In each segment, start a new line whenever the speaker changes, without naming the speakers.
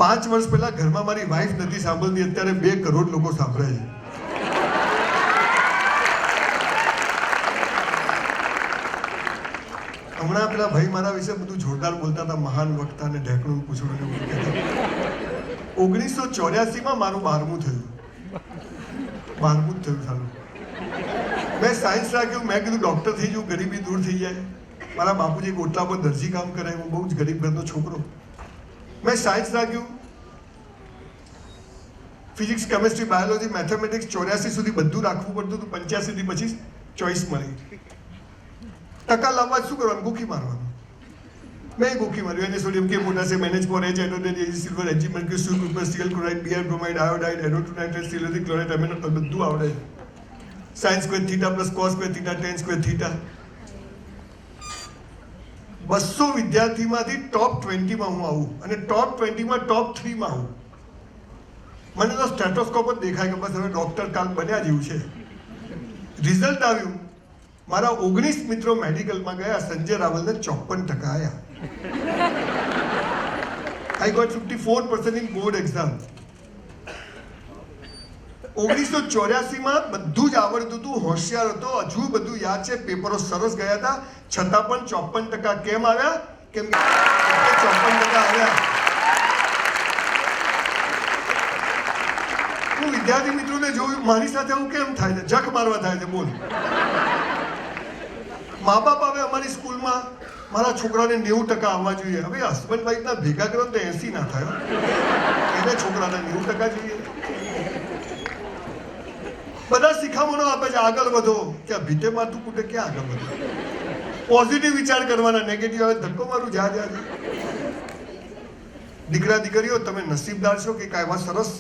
5 વર્ષ પહેલા ઘરમાં મારી વાઈફ નથી સાંભળતી, અત્યારે 2 કરોડ લોકો સાંભળે છે. હમણાં પેલા ભાઈ મારા વિશે બધું જોરદાર બોલતા હતા, મહાન વક્તા ને ઢેકણું પૂછડું ને બધું કહેતા. 1984માં મારું 12મું થયું. 12મું જ થયું સારું. મેં સાયન્સ રાખ્યું, મેં કીધું ડૉક્ટર થઈ જાઉં, ગરીબી દૂર થઈ જાય. મારા બાપુજી ગોટલા પર દરજી કામ કરે, હું બહુ જ ગરીબ ઘરનો છોકરો. મેં સાયન્સ રાખ્યું, ફિઝિક્સ, કેમેસ્ટ્રી, બાયોલોજી, મેથેમેટિક્સ 84 સુધી બધું રાખવું પડતું હતું. 85 થી પછી ચોઈસ મળી. ટકા લાવવા શું કરવાનું? ગોખી મારવાનું. મેં ગોખી માર્યું. એને સોડિયમ કે potassium, NH4, H, hydrogen, silver, Hg, mercury, super, Cl, chloride, Br, bromide, iodide, એરોટોનાઇટ્રેટ, સિલિકોન, ક્લોરાઇડ, એમિનો, બધું આવડે. Sine square theta plus cos square theta tan square theta. 200 વિદ્યાર્થીમાંથી ટોપ 20માં હું આવું અને ટોપ 20માં ટોપ 3માં આવું. મને તો સ્ટેથોસ્કોપ જ દેખાય કે બસ હવે ડોક્ટર કાલ બન્યા જેવું છે. રિઝલ્ટ આવ્યું, મારા 19 મિત્રો મેડિકલમાં ગયા, સંજય રાવલને 54% આવ્યા. I got 54% in board exam. 1984માં બધું જ આવડતું હતું, હોશિયાર હતો, હજુ બધું યાદ છે, પેપરો સરસ ગયા હતા, છતાં પણ 54% કેમ આવ્યા? કેમ કે 54% આવ્યા. હું વિદ્યાર્થી મિત્રોને જોયું, મારી સાથે આવું કેમ થાય છે? જખ મારવા થાય છે. બોલ. મા બાપ આવે અમારી સ્કૂલમાં, મારા છોકરાને 90% આવવા જોઈએ. હવે હસબન્ડ વાઈફના ભેગા કરો તો 80 ના થાય, એને છોકરાને 90% જોઈએ. બધા શિખામણો આપે છે, આગળ વધો. ક્યાં ભીતે માથું કૂટે, ક્યાં આગળ વધો? પોઝિટિવ વિચાર કરવાના, નેગેટિવ આવે ધક્કો મારું જા. દીકરા દીકરીઓ, તમે નસીબદાર છો કે એવા સરસ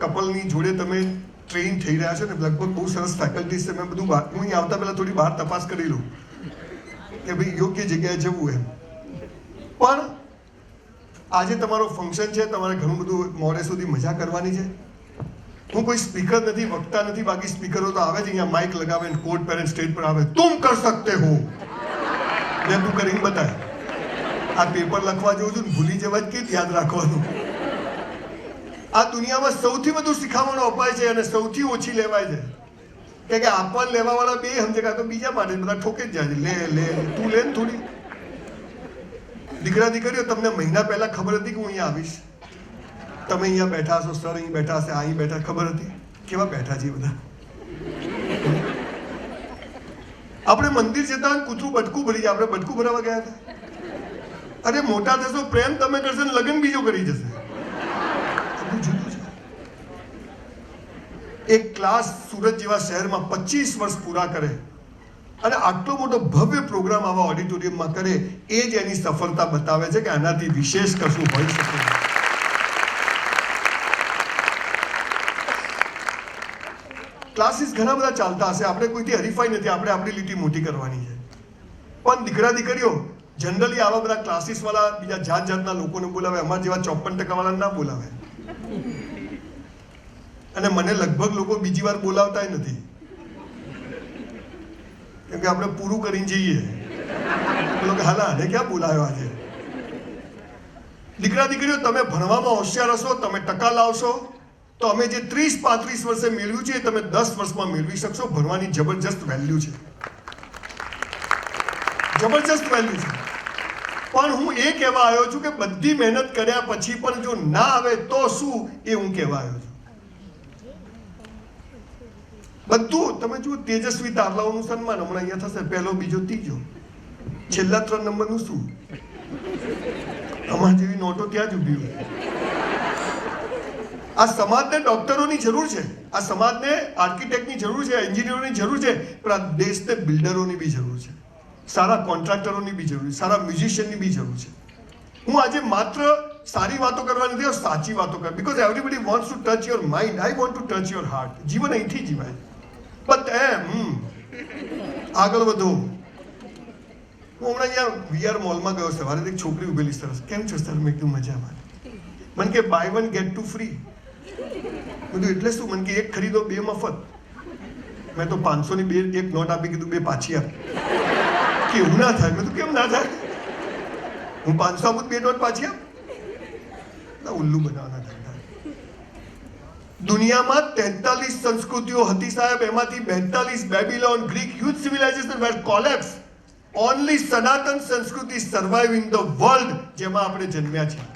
કપલની જોડે તમે ટ્રેન થઈ રહ્યા છો ને. લગભગ બહુ સરસ ફેકલ્ટીઝ છે. મેં બધું હું અહીં આવતા પહેલા થોડી બહાર તપાસ કરી લઉં કે ભાઈ યોગ્ય જગ્યાએ જવું એમ. પણ આજે તમારો ફંક્શન છે, તમારે ઘણું બધું મોડે સુધી મજા કરવાની છે. હું કોઈ સ્પીકર નથી, વક્તા નથી. બાકી સ્પીકરો તો આવે છે, અહીંયા માઇક લગાવે, કોટ પહેરે, સ્ટેજ પર આવે, તુમ કર સકતે હો, ને તું કરીને બતાય. આ પેપર લખવા જવું છું, ભૂલી જવા જ કે યાદ રાખવાનું. આ દુનિયામાં સૌથી વધુ શિખામણો અપાય છે અને સૌથી ઓછી લેવાય છે. કે આપવા લેવા વાળા બે સમજે, કાં તો બીજા માટે બધા ઠોકે જ જાય. લે તું લે ને થોડી. દીકરા દીકરીઓ, તમને મહિના પહેલા ખબર હતી કે હું અહીંયા આવીશ? તમે અહીંયા બેઠા હશો, સર અહીં બેઠા હશે, અહીં બેઠા, ખબર હતી? કેવા બેઠા છે બધા? આપણે મંદિર જતા હોય, કૂતરું બટકું ભરી જાય, આપણે બટકું ભરાવા ગયા હતા. અરે મોટા થશો, પ્રેમ તમે કરશો ને લગ્ન બીજો કરી જશે. જુદું છે. એક ક્લાસ સુરત જેવા શહેરમાં 25 વર્ષ પૂરા કરે અને આટલો મોટો ભવ્ય પ્રોગ્રામ આવા ઓડિટોરિયમમાં કરે, એ જ એની સફળતા બતાવે છે કે આનાથી વિશેષ કશું હોઈ શકે. ક્લાસીસ ઘણા બધા ચાલતા હશે, આપણે કોઈથી હરીફાઈ નથી, આપણે આપણી લીટી મોટી કરવાની છે. પણ દીકરા દીકરીઓ, જનરલી આવા બધા ક્લાસીસ વાળા બીજા જાત જાતના લોકોને બોલાવે, અમારા જેવા 54% વાળા ના બોલાવે. અને મને લગભગ લોકો બીજી વાર બોલાવતા નથી, કેમ કે આપણે પૂરું કરીને જઈએ. લોકો હાલા આને ક્યાં બોલાવ્યો આજે? દીકરા દીકરીઓ, તમે ભણવામાં હોશિયાર હશો, તમે ટકા લાવશો તો અમે જે 30-35 વર્ષે મેળવ્યું છે એ તમે 10 વર્ષમાં મેળવી શકશો. ભણવાની જબરજસ્ત વેલ્યુ છે, જબરજસ્ત વેલ્યુ છે. પણ હું એ કહેવા આવ્યો છું કે બધી મહેનત કર્યા પછી પણ જો ના આવે તો શું, એ હું કહેવા આવ્યો છું. બધું તમે જુઓ, તેજસ્વી તારલાઓનું સન્માન હમણાં અહીંયા થશે, પહેલો, બીજો, ત્રીજો, છેલ્લા 3 નંબરનું શું? અમાર જેવી નોટો ત્યાં જ ઊભી હોય. આ સમાજને ડોક્ટરોની જરૂર છે, આ સમાજને આર્કિટેક્ટની જરૂર છે, એન્જિનિયરોની જરૂર છે, પણ આ દેશને બિલ્ડરોની બી જરૂર છે, સારા કોન્ટ્રાક્ટરોની બી જરૂર છે, સારા મ્યુઝિશિયનની બી જરૂર છે. હું આજે માત્ર સારી વાતો કરવા નથી, સાચી વાતો કર. Because everybody wants to touch your mind, I want to touch your heart. જીવન અહીંથી જીવાય. બટ આગળ વધો. હું હમણાં અહીંયા VR મોલમાં ગયો, સવારે એક છોકરી ઉભેલી, સરસ, કેમ છો સર? મેં કીધું મજામાં. મને કે બાય 1 get 2 free. બધું એટલે શું? મને કે એક ખરીદો 2 મફત. મેં તો 500 ની એક નોટ આપી, કીધું 2 પાછી આપ. કેવું ના થાય? મેં તો કેમ ના થાય? હું 500 આપું, 2 નોટ પાછી આપ. ઉલ્લુ બનાવવાના ધંધા. દુનિયામાં 43 સંસ્કૃતિઓ હતી સાહેબ, એમાંથી 42 બેબીલોન, ગ્રીક, હ્યુજ સિવિલાઇઝેશન વેર કોલેપ્સ. ઓનલી સનાતન સંસ્કૃતિ સર્વાઇવ ઇન ધ વર્લ્ડ, જેમાં આપણે જન્મ્યા છીએ.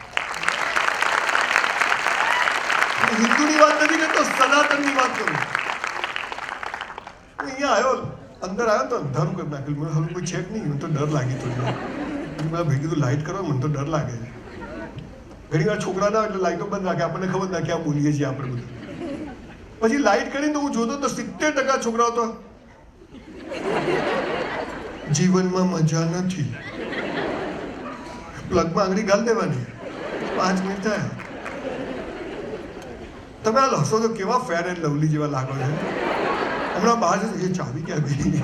હિન્દુની વાત નથી કરતો, સનાતનની વાત કરું. અહીંયા આવ્યો, અંદર આવ્યો તો અંધારું કરી નાખ્યું. મને હવે કોઈ ચેક નહીં, મને તો ડર લાગી થોડી. મારા ભાઈ કીધું લાઇટ કરો, મને તો ડર લાગે છે. ઘણી વાર છોકરા ના એટલે લાઇટો બંધ રાખે, આપણને ખબર ના ક્યાં બોલીએ છીએ આપણે બધું. પછી લાઇટ કરીને તો હું જોતો તો 70% છોકરાઓ તો જીવનમાં મજા નથી. પ્લગમાં આંગળી ગાલ દેવાની, 5 મિનિટ થાય. તમે આ હસો તો કેવા ફેર એન્ડ લવલી જેવા લાગો છો. હમણાં બહાર એ ચાવી ક્યાં ગઈ,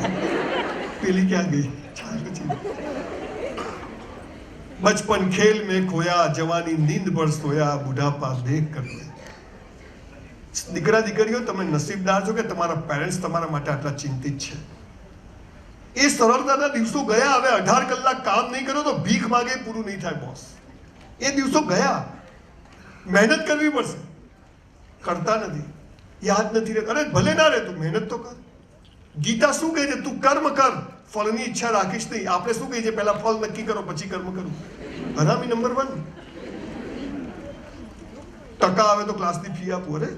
પેલી ક્યાં ગઈ. बचपन खेल में खोया, जवानी नींद पर सोया, बुढ़ापा देख कर. દીકરા દીકરીઓ, તમે નસીબદાર છો કે તમારા પેરેન્ટ્સ તમારા માટે આટલા ચિંતિત છે. એ સરળતાના દિવસો ગયા. હવે 18 કલાક કામ નહીં કરો તો ભીખ માગે પૂરું નહીં થાય બોસ. એ દિવસો ગયા. મહેનત કરવી પડશે. કરતા નથી, યાદ નથી રહેતું. અરે ભલે ના રહે, તું મહેનત તો કર. ગીતા શું કહે છે? તું કર્મ કર, ફળની ઈચ્છા રાખીશ નહીં. આપણે શું કહીએ છીએ? પહેલા ફળ નક્કી કરો, પછી કર્મ કરવું. હરામી નંબર 1. ટકા આવે તો ક્લાસની ફી આપો. અરે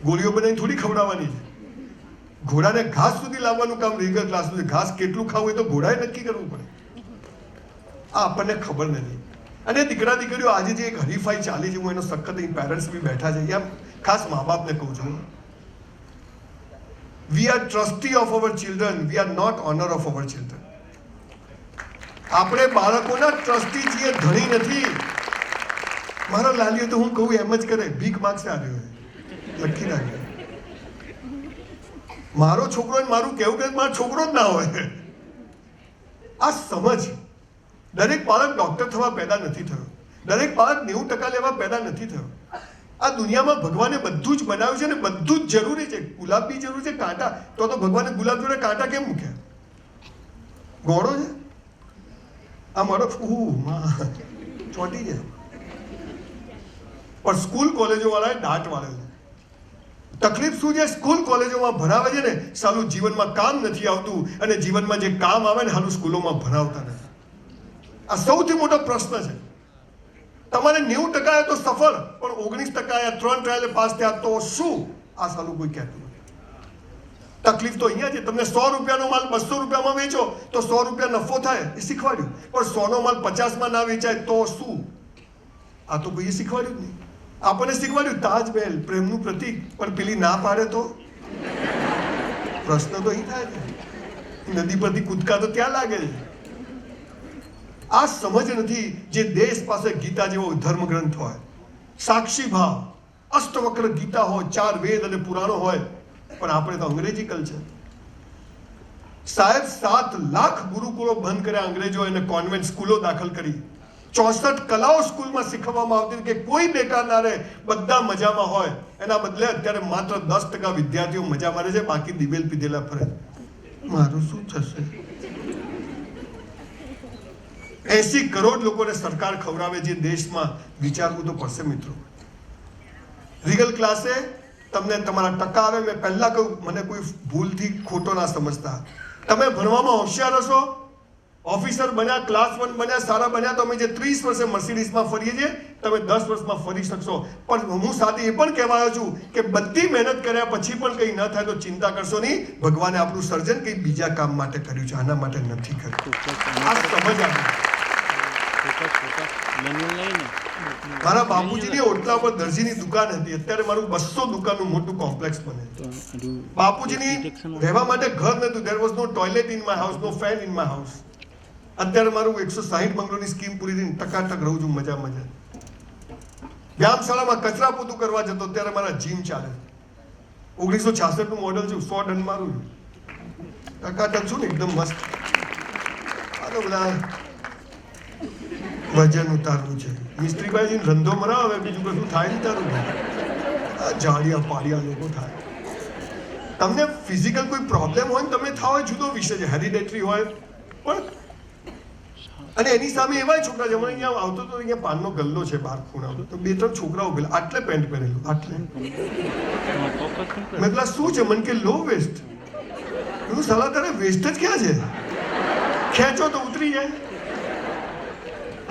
ગોળીઓ બનાવીને થોડી ખવડાવવાની છે. ઘોડાને ઘાસ સુધી લાવવાનું કામ રેગ્યુલર ક્લાસનું છે. ઘાસ કેટલું ખાવું એ તો ઘોડાએ નક્કી કરવું પડે. આ આપણને ખબર નથી. અને દીકરા દીકરીઓ, આજે જે એક હરીફાઈ ચાલી છે, હું એનો સખત અહીં પેરેન્ટ્સ બી બેઠા છે, એમ ખાસ મા બાપને કહું છું, we are trustee of our children, we are not owner of our children. આપણે બાળકોના ટ્રસ્ટી છીએ, ધણી નથી. મારા લાલીઓ તો હું કહું એમ જ કરે, ભીખ માગશે આવ્યો લખી નાખ્યો. મારો છોકરો મારું કેવું કે મારો છોકરો જ ના હોય. આ સમજ. દરેક બાળક ડોક્ટર થવા પેદા નથી થયો. દરેક બાળક 90% લેવા પેદા નથી થયો. આ દુનિયામાં ભગવાને બધું જ બનાવ્યું છે ને બધું જ જરૂરી છે. ગુલાબ બી જરૂરી છે, કાંટા. તો ભગવાને ગુલાબ જોડે કાંટા કેમ મૂક્યા? ગોળો છે આ મારો ચોટી જાય. પણ સ્કૂલ કોલેજો વાળાએ દાંત વાળ્યો છે. તકલીફ શું છે? સ્કૂલ કોલેજોમાં ભણાવે છે ને સાલું જીવનમાં કામ નથી આવતું, અને જીવનમાં જે કામ આવે ને હાલું સ્કૂલોમાં ભણાવતા નથી. આ સૌથી મોટો પ્રશ્ન છે. તમારે 90% આવ્યા તો સફળ, પણ 19% આવ્યા, 3 ટ્રાયલે પાસ થયા તો શું? આ સાલું કોઈ કહેતું નથી. તકલીફ તો અહીંયા છે. તમને 100 રૂપિયાનો માલ 200 રૂપિયામાં વેચો તો 100 રૂપિયા નફો થાય, એ શીખવાડ્યું. પણ 100નો માલ 50માં ના વેચાય તો શું? આ તો કોઈએ શીખવાડ્યું જ નહીં. આપણને શીખવાડ્યું તાજમહેલ પ્રેમનું પ્રતીક, પણ પેલી ના પાડે તો પ્રશ્ન તો અહીં થાય છે. નદી પરથી કૂદકા તો ત્યાં લાગે છે. આ સમજ નથી. જે દેશ પાસે ગીતા જેવો ધર્મ ગ્રંથ હોય, સાક્ષી ભાવ, અષ્ટવક્ર ગીતા હોય, 4 વેદ અને પુરાણો હોય, પણ આપણે તો અંગ્રેજી કલ્ચર. સાહેબ 7 લાખ ગુરુકુળો બંધ કર્યા અંગ્રેજો, એને કોન્વેન્ટ સ્કૂલો દાખલ કરી. 64 કલાઓ સ્કૂલમાં શીખવવામાં આવતી કે કોઈ બેકાર ના રહે, બધા મજામાં હોય. એના બદલે અત્યારે માત્ર 10% વિદ્યાર્થીઓ મજા મારે છે, બાકી દિવેલ પીધેલા ફરે. મારું શું થશે? 80 કરોડ લોકોને સરકાર ખવડાવે છે દેશમાં. વિચારવું તો પડશે મિત્રો. રીગલ ક્લાસે તમને તમારા ટકા આવે. મેં પહેલા કહ્યું, મને કોઈ ભૂલથી ખોટો ના સમજતા. તમે ભણવામાં હોશિયાર હશો, ઓફિસર બન્યા, ક્લાસ 1 બન્યા, સારા બન્યા, તો અમે જે 30 વર્ષે મર્સિડીઝમાં ફરીએ છીએ, તમે 10 વર્ષમાં ફરી શકશો. પણ હું સાથે એ પણ કહેવા આવ્યો છું કે બધી મહેનત કર્યા પછી પણ કંઈ ન થાય તો ચિંતા કરશો નહીં. ભગવાને આપણું સર્જન કંઈ બીજા કામ માટે કર્યું છે, આના માટે નથી કર્યું. આ સમજ આવી. મારા બાપુજીની ઓટલા પર દરજીની દુકાન હતી. અત્યારે મારું 200 દુકાનનું મોટું કોમ્પ્લેક્સ બને. બાપુજીની રહેવા માટે ઘર નતું. There was no toilet in my house, no fan in my house. અત્યારે મારું 160 બંગલોની સ્કીમ પૂરી થઈને ટકાટક રહું છું, મજા મજા. વ્યાયામશાળામાં કચરા પોતું કરવા જતો, અત્યારે મારા જીમ ચાલે. 1966 નું મોડલ છું, 100 ડન મારું છું, ટકાટક છું ને એકદમ મસ્ત. આ તો બધા વજન ઉતારવું છે. મિસ્ત્રીભાઈ ધંધો મરાવે, બીજું કશું થાય નહીં તારું. જાડિયા પાડિયા લોકો થાય. તમને ફિઝિકલ કોઈ પ્રોબ્લેમ હોય ને તમે થાવ, જુદો વિષય છે, હેરિડેટરી હોય. પણ અને એની સામે એવા છોકરા છે, મને અહીંયા આવતો તો અહીંયા પાનનો ગલ્લો છે બહાર ખૂણા, તો 2-3 છોકરાઓ પેલા આટલે પેન્ટ પહેરેલું આટલે, મેં પેલા શું છે, મને કે લો વેસ્ટ. હું સાલા તારે વેસ્ટ જ ક્યાં છે, ખેંચો તો ઉતરી જાય.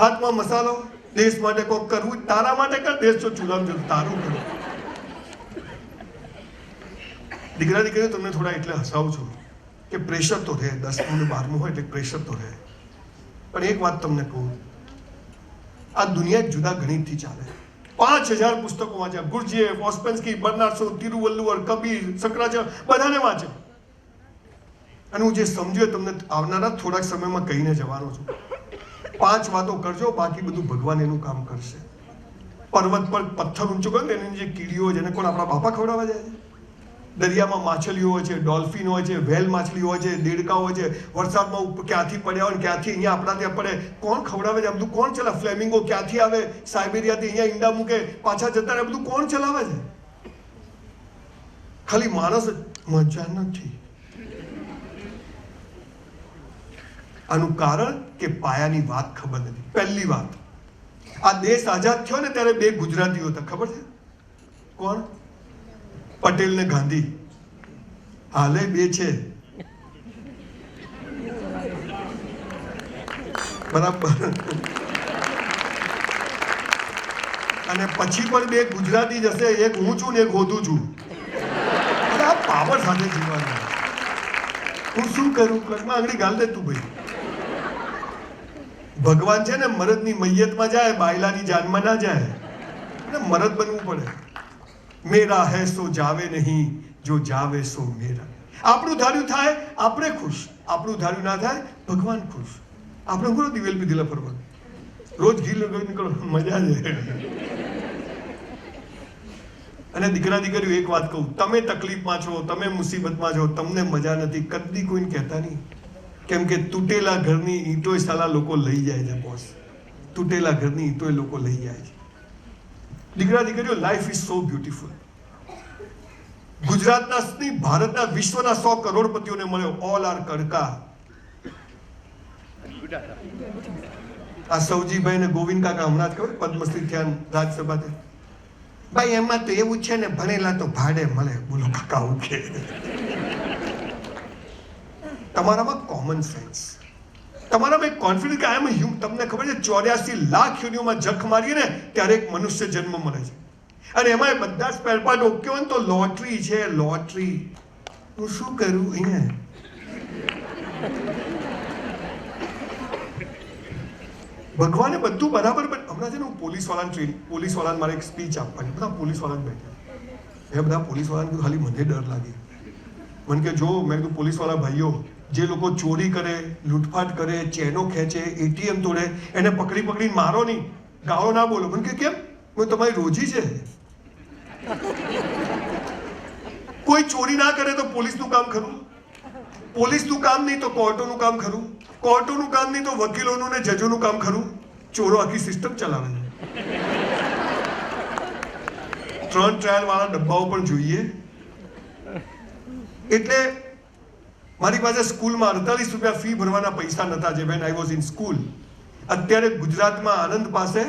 હાથમાં મસાલો, દેશ માટે કોક કરવું, તારા માટે કર, દેશ તો ચૂલામાં જતું તારું કર. દીકરા દીકરીઓ તમને થોડા એટલે હસાવું છું કે પ્રેશર તો રહે, 10મું ને 12મું હોય એટલે પ્રેશર તો રહે. પણ એક વાત તમને કહું, આ દુનિયા જુદા ગણિતથી ચાલે. 5000 પુસ્તકો વાંચ્યા, ગુરજીએફ, ઓસ્પેન્સ્કી, બર્નાર્ડ શો, તિરુવલ્લુવર, કબીર, શંકરાચાર્ય, બધાને વાંચે. અને હું જે સમજ્યો તમને આવનારા થોડાક સમયમાં કહીને જવાનો છું. 5 વાતો કરજો, બાકી બધું ભગવાન એનું કામ કરશે. પર્વત પર પથ્થર ઊંચો કરો ને એની જે કીડીઓ જેને કોણ આપણા બાપા ખવડાવવા જાય છે. દરિયામાં માછલીઓ હોય છે, ડોલ્ફિન હોય છે, વેલ માછલી હોય છે, દેડકા હોય છે, વરસાદમાં ક્યાંથી પડ્યા હોય ક્યાંથી અહીંયા આપણા ત્યાં પડે, કોણ ખવડાવે છે? આ બધું કોણ ચલાવે? ફ્લેમિંગો ક્યાંથી આવે સાયબેરિયાથી અહીંયા ઈંડા મૂકે પાછા જતા રહે, બધું કોણ ચલાવે છે? ખાલી માણસ મજા નથી. આનું કારણ કે પાયાની વાત ખબર નથી. પહેલી વાત, આ દેશ આઝાદ થયો ને ત્યારે 2 ગુજરાતીઓ હતા, ખબર છે કોણ? પટેલ ને ગાંધી. હાલે 2 છે, બરાબર. અને પછી પણ 2 ગુજરાતી જશે, એક હું છું ને એક હોતું છું. એટલે આ પાવર સાથે જીવવાનું. હું શું કરું? કરમાં આંગળી ગાલ દે તું ભાઈ. ભગવાન છે ને મરદની મૈયતમાં જાય, બાયલાની જાનમાં ના જાય. એટલે મરદ બનવું પડે. મેરા હૈ સો જાવે નહીં, જો જાવે સો મેરા. આપણું ધાર્યું થાય આપણે ખુશ, આપણું ધાર્યું ના થાય ભગવાન ખુશ. આપણે પૂરો દિવેલ પીધેલા ફરવાનું, રોજ ઘી લગાવી નીકળો, મજા છે. અને દીકરા દીકરીઓ એક વાત કહું, તમે તકલીફમાં છો, તમે મુસીબતમાં છો, તમને મજા નથી, કદી કોઈને કહેતા નહીં. કેમ કે તૂટેલા ઘરની ઈંટોય સાલા લોકો લઈ જાય છે બોસ. તૂટેલા ઘરની ઈંટોય લોકો લઈ જાય છે. દીકરા દીકરીઓ, લાઈફ ઇઝ સો બ્યુટીફુલ. ગુજરાતના નહીં, ભારતના, વિશ્વના 100 કરોડપતિઓને મળ્યો, ઓલ આર કડકા. આ સૌજીભાઈ ને ગોવિંદ કાકા હમણાં જ ખબર પદ્મશ્રી થયા રાજ્યસભાથી. ભાઈ એમાં તો એવું છે ને, ભણેલા તો ભાડે મળે. બોલો કાકા હું કે તમારામાં કોમન સેન્સ, તમારામાં એક કોન્ફિડન્સ કે આઈ એમ હ્યુમન. તમને ખબર છે 84 લાખ યોનિઓમાં જખ મારીએ ને ત્યારે એક મનુષ્ય જન્મ મળે છે. અને એમાં બધા સ્પેર પાર્ટ ઓકે હોય ને તો લોટરી છે, લોટરી. હું શું કરું અહીંયા? ભગવાને બધું બરાબર. હમણાં છે ને હું પોલીસવાળાને મારે એક સ્પીચ આપવાની, બધા પોલીસવાળા જ બેઠા. એ બધા પોલીસવાળાને કીધું ખાલી મને ડર લાગે. મને કે જો, મેં કીધું પોલીસવાળા ભાઈઓ, જે લોકો ચોરી કરે, લૂંટફાટ કરે, ચેનો ખેંચે, એટીએમ તોડે, એને પકડી પકડીને મારો નહીં, ગાળો ના બોલો. મને કે કેમ? હું તમારી રોજી છે. કોઈ ચોરી ના કરે તો પોલીસનું કામ ખરું, પોલીસનું કામ નહીં તો કોર્ટોનું કામ ખરું, કોર્ટોનું કામ નહીં તો વકીલોનું ને જજોનું કામ ખરું. ચોરો આખી સિસ્ટમ ચલાવે છે. 3 ટ્રાયલ વાળા ડબ્બાઓ પણ જોઈએ. એટલે મારી પાસે સ્કૂલમાં 48 રૂપિયા ફી ભરવાના પૈસા નતા જે when I was in school. અત્યારે ગુજરાતમાં આનંદ પાસે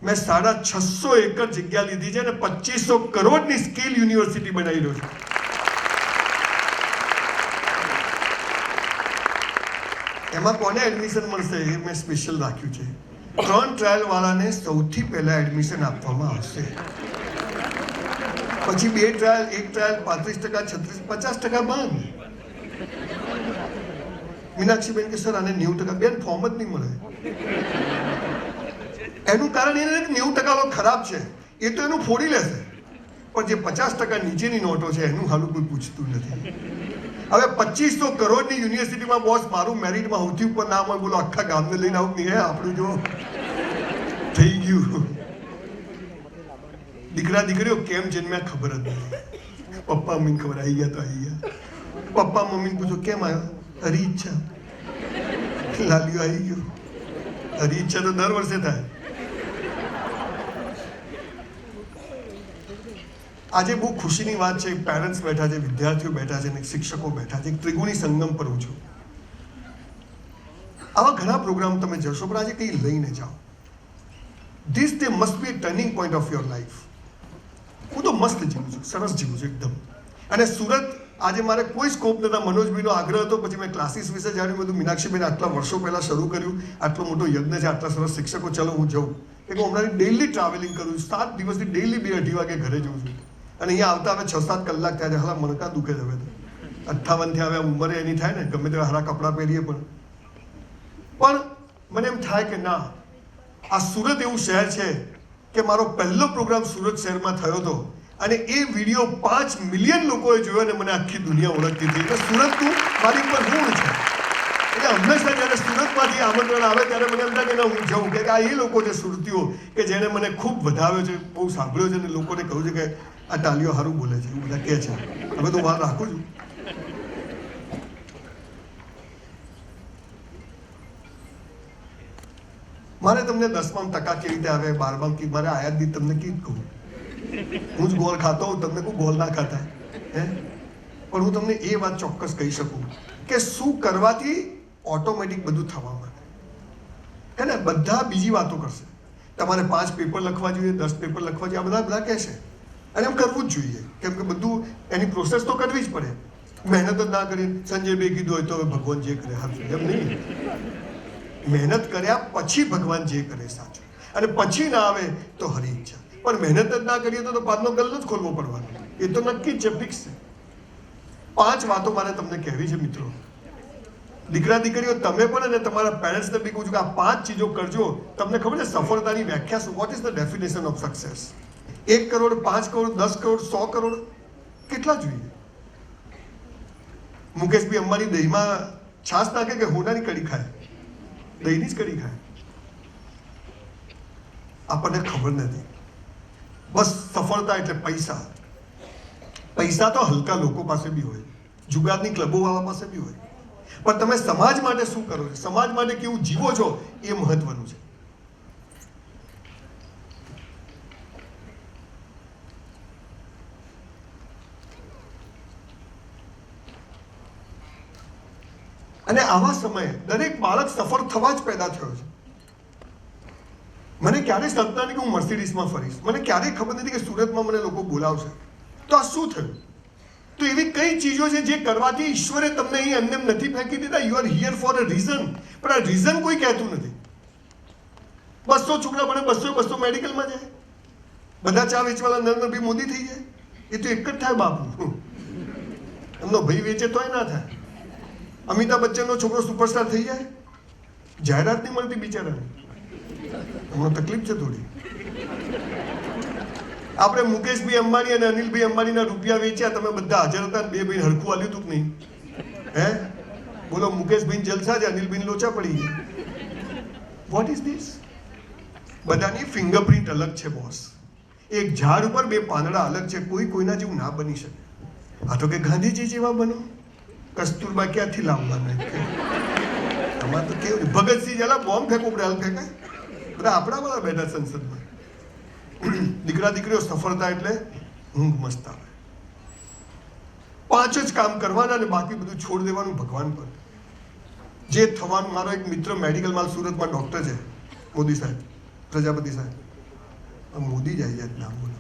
મેં 650 એકર જગ્યા લીધી છે અને 2500 કરોડની સ્કિલ યુનિવર્સિટી બનાવી રહ્યો છું. એમાં કોને એડમિશન મળશે એ મેં સ્પેશિયલ રાખ્યું છે. 3 ટ્રાયલ વાળાને સૌથી પહેલા એડમિશન આપવામાં આવશે. પછી 2 ટ્રાયલ, 1 ટ્રાયલ 35%, 36%, 50% બંધ. મીનાક્ષીબેન કે સર આને 90%. બેન ફોર્મ જ નહીં મળે. એનું કારણ એ નથી કે 90% ખરાબ છે, એ તો એનું ફોડી લેશે. પણ જે 50% નીચેની નોટો છે એનું હાલું કોઈ પૂછતું નથી. હવે 2500 કરોડની યુનિવર્સિટીમાં બોસ મારું મેરિટમાં સૌથી ઉપર નામ હોય, બોલો આખા ગામને લઈને આવું નહીં. આપણું જો થઈ ગયું. દીકરા દીકરીઓ કેમ જન્મ્યા ખબર જ નથી. પપ્પા મમ્મીને ખબર આવી ગયા તો આવી ગયા. પપ્પા મમ્મીને પૂછો કેમ આવ્યો? હરી ઈચ્છા. લાલીઓ આવી ગયો. હરી ઈચ્છા તો દર વર્ષે થાય. આજે બહુ ખુશીની વાત છે. પેરેન્ટ્સ બેઠા છે, વિદ્યાર્થીઓ બેઠા છે અને શિક્ષકો બેઠા છે. એક ત્રિગુણી સંગમ પર હું છું. આવા ઘણા પ્રોગ્રામ તમે જશો, પણ આજે કંઈ લઈને જાઓ. This day must be A turning point of your life. હું તો મસ્ત જીવું છું, સરસ જીવું છું એકદમ. અને સુરત આજે મારે કોઈ સ્કોપ નહોતા. મનોજભાઈનો આગ્રહ હતો, પછી મેં ક્લાસીસ વિશે જાણ્યું. બધું મીનાક્ષીબેન આટલા વર્ષો પહેલાં શરૂ કર્યું, આટલો મોટો યજ્ઞ છે, આટલા સરસ શિક્ષકો, ચલો હું જાઉં. કે હું હમણાં ડેઇલી ટ્રાવેલિંગ કરું છું, 7 દિવસથી ડેઇલી 2-2:30 વાગે ઘરે જઉં છું. અને અહીંયા આવતા હવે 6-7 કલાક થયા છે. હાલા મણકા દુખે છે હવે તો. 58 થયા, હવે ઉંમરે એની થાય ને, ગમે તેવા સારા કપડાં પહેરીએ પણ મને એમ થાય કે ના, આ સુરત એવું શહેર છે કે મારો પહેલો પ્રોગ્રામ સુરત શહેરમાં થયો હતો અને એ વિડીયો 5 મિલિયન લોકોએ જોયો અને મને આખી દુનિયા ઓળખતી હતી. એટલે સુરતનું મારી ઉપર ઋણ છે. એટલે હંમેશા જ્યારે સુરતમાંથી આમંત્રણ આવે ત્યારે મને એમ થાય કે ના, હું જાઉં. કે આ એ લોકો છે સુરતીઓ કે જેણે મને ખૂબ વધાવ્યો છે, બહુ સાંભળ્યો છે અને લોકોને કહ્યું છે કે આ ટાલીઓ સારું બોલે છે, એવું બધા કહે છે. હવે તો વાર રાખું છું. મારે તમને 10માં ટકા કેવી રીતે આવે, 12માં કે મારે આયા જ તમને કીધું કહું. હું જ ગોળ ખાતો હોઉં, તમને કોઈ ગોળ ના ખાતા હે. પણ હું તમને એ વાત ચોક્કસ કહી શકું કે શું કરવાથી ઓટોમેટિક બધું થવા માંડે હે ને. બધા બીજી વાતો કરશે. તમારે 5 પેપર લખવા જોઈએ, 10 પેપર લખવા જોઈએ, આ બધા કહેશે. અને એમ કરવું જ જોઈએ, કેમ કે બધું એની પ્રોસેસ તો કરવી જ પડે. મહેનત જ ના કરી સંજયભાઈ કીધું હોય તો હવે ભગવાન જે કરે હાથ, એમ નહીં. મહેનત કર્યા પછી ભગવાન જે કરે સાચું, અને પછી ના આવે તો હરી ઈચ્છા. પણ મહેનત જ ના કરીએ તો પાદનો ગલ્લો જ ખોલવો પડવાનો, એ તો નક્કી જ છે, ફિક્સ છે. 5 વાતો મારે તમને કહેવી છે મિત્રો. દીકરા દીકરીઓ તમે પણ અને તમારા પેરેન્ટ્સને બી કહું છું કે આ 5 ચીજો કરજો. તમને ખબર છે સફળતાની વ્યાખ્યા શું? What is the definition of success? 1 crore, 5 crore, 10 crore, 100 crore, કેટલા જોઈએ? મુકેશભાઈ અંબાણી દહીંમાં છાશ નાખે કે હોનાની કઢી ખાય? દહીંની જ કઢી ખાય. આપણને ખબર નથી. બસ સફળતા એટલે પૈસા. પૈસા તો હલકા લોકો પાસે બી હોય, જુગારની ક્લબો વાળા પાસે બી હોય. પણ તમે સમાજ માટે શું કરો છો, સમાજ માટે કેવું જીવો છો, એ મહત્વનું છે. અને આવા સમયે દરેક બાળક સફળ થવા જ પેદા થયો છે. મને ક્યારેય સપના નહીં કે હું મર્સિડીઝમાં ફરીશ. મને ક્યારેય ખબર નથી કે સુરતમાં મને લોકો બોલાવશે. તો આ શું થયું? તો એવી કઈ ચીજો છે જે કરવાથી ઈશ્વરે તમને અહીં એમને નથી ફેંકી દીધા. You are here for a reason. પણ આ રીઝન કોઈ કહેતું નથી. 200 છોકરા ભણે, 200 મેડિકલમાં જાય, બધા ચા વેચવાળા નરેન્દ્રભાઈ મોદી થઈ જાય. એ તો એક જ થાય બાપુ. એમનો ભાઈ વેચે તોય ના થાય. અમિતાભ બચ્ચનનો છોકરો સુપરસ્ટાર થઈ જાય, જાહેરાત નહીં મળતી બિચારાને. હમણાં તકલીફ છે થોડી. આપણે મુકેશભાઈ અંબાણી અને અનિલભાઈ અંબાણીના રૂપિયા વેચ્યા, તમે બધા હાજર હતા, 2 ભાઈ હરખું આલ્યું હતું કે નહીં? હે બોલો, મુકેશભાઈ જલસા છે, અનિલભાઈ લોચા પડી ગયા. What is this? બધાની ફિંગરપ્રિન્ટ અલગ છે બોસ. એક ઝાડ ઉપર 2 પાંદડા અલગ છે. કોઈ કોઈના જેવું ના બની શકે. આ તો કે ગાંધીજી જેવા બનો, કસ્તુરબા ક્યાંથી લાવવાના? આમાં તો કેવું, ભગતસિંહ જેલા બોમ્બ ફેંકો પડે, ફેંકાય. બધા આપણા વાળા બેઠા સંસદમાં. દીકરા દીકરીઓ, સફળતા એટલે ઊંઘ મસ્ત આવે. 5 જ કામ કરવાના અને બાકી બધું છોડ દેવાનું ભગવાન પર. જે થવાનું. મારો એક મિત્ર મેડિકલમાં સુરતમાં ડોક્ટર છે, મોદી સાહેબ, પ્રજાપતિ સાહેબ. મોદી જાય જાય નામ બોલો.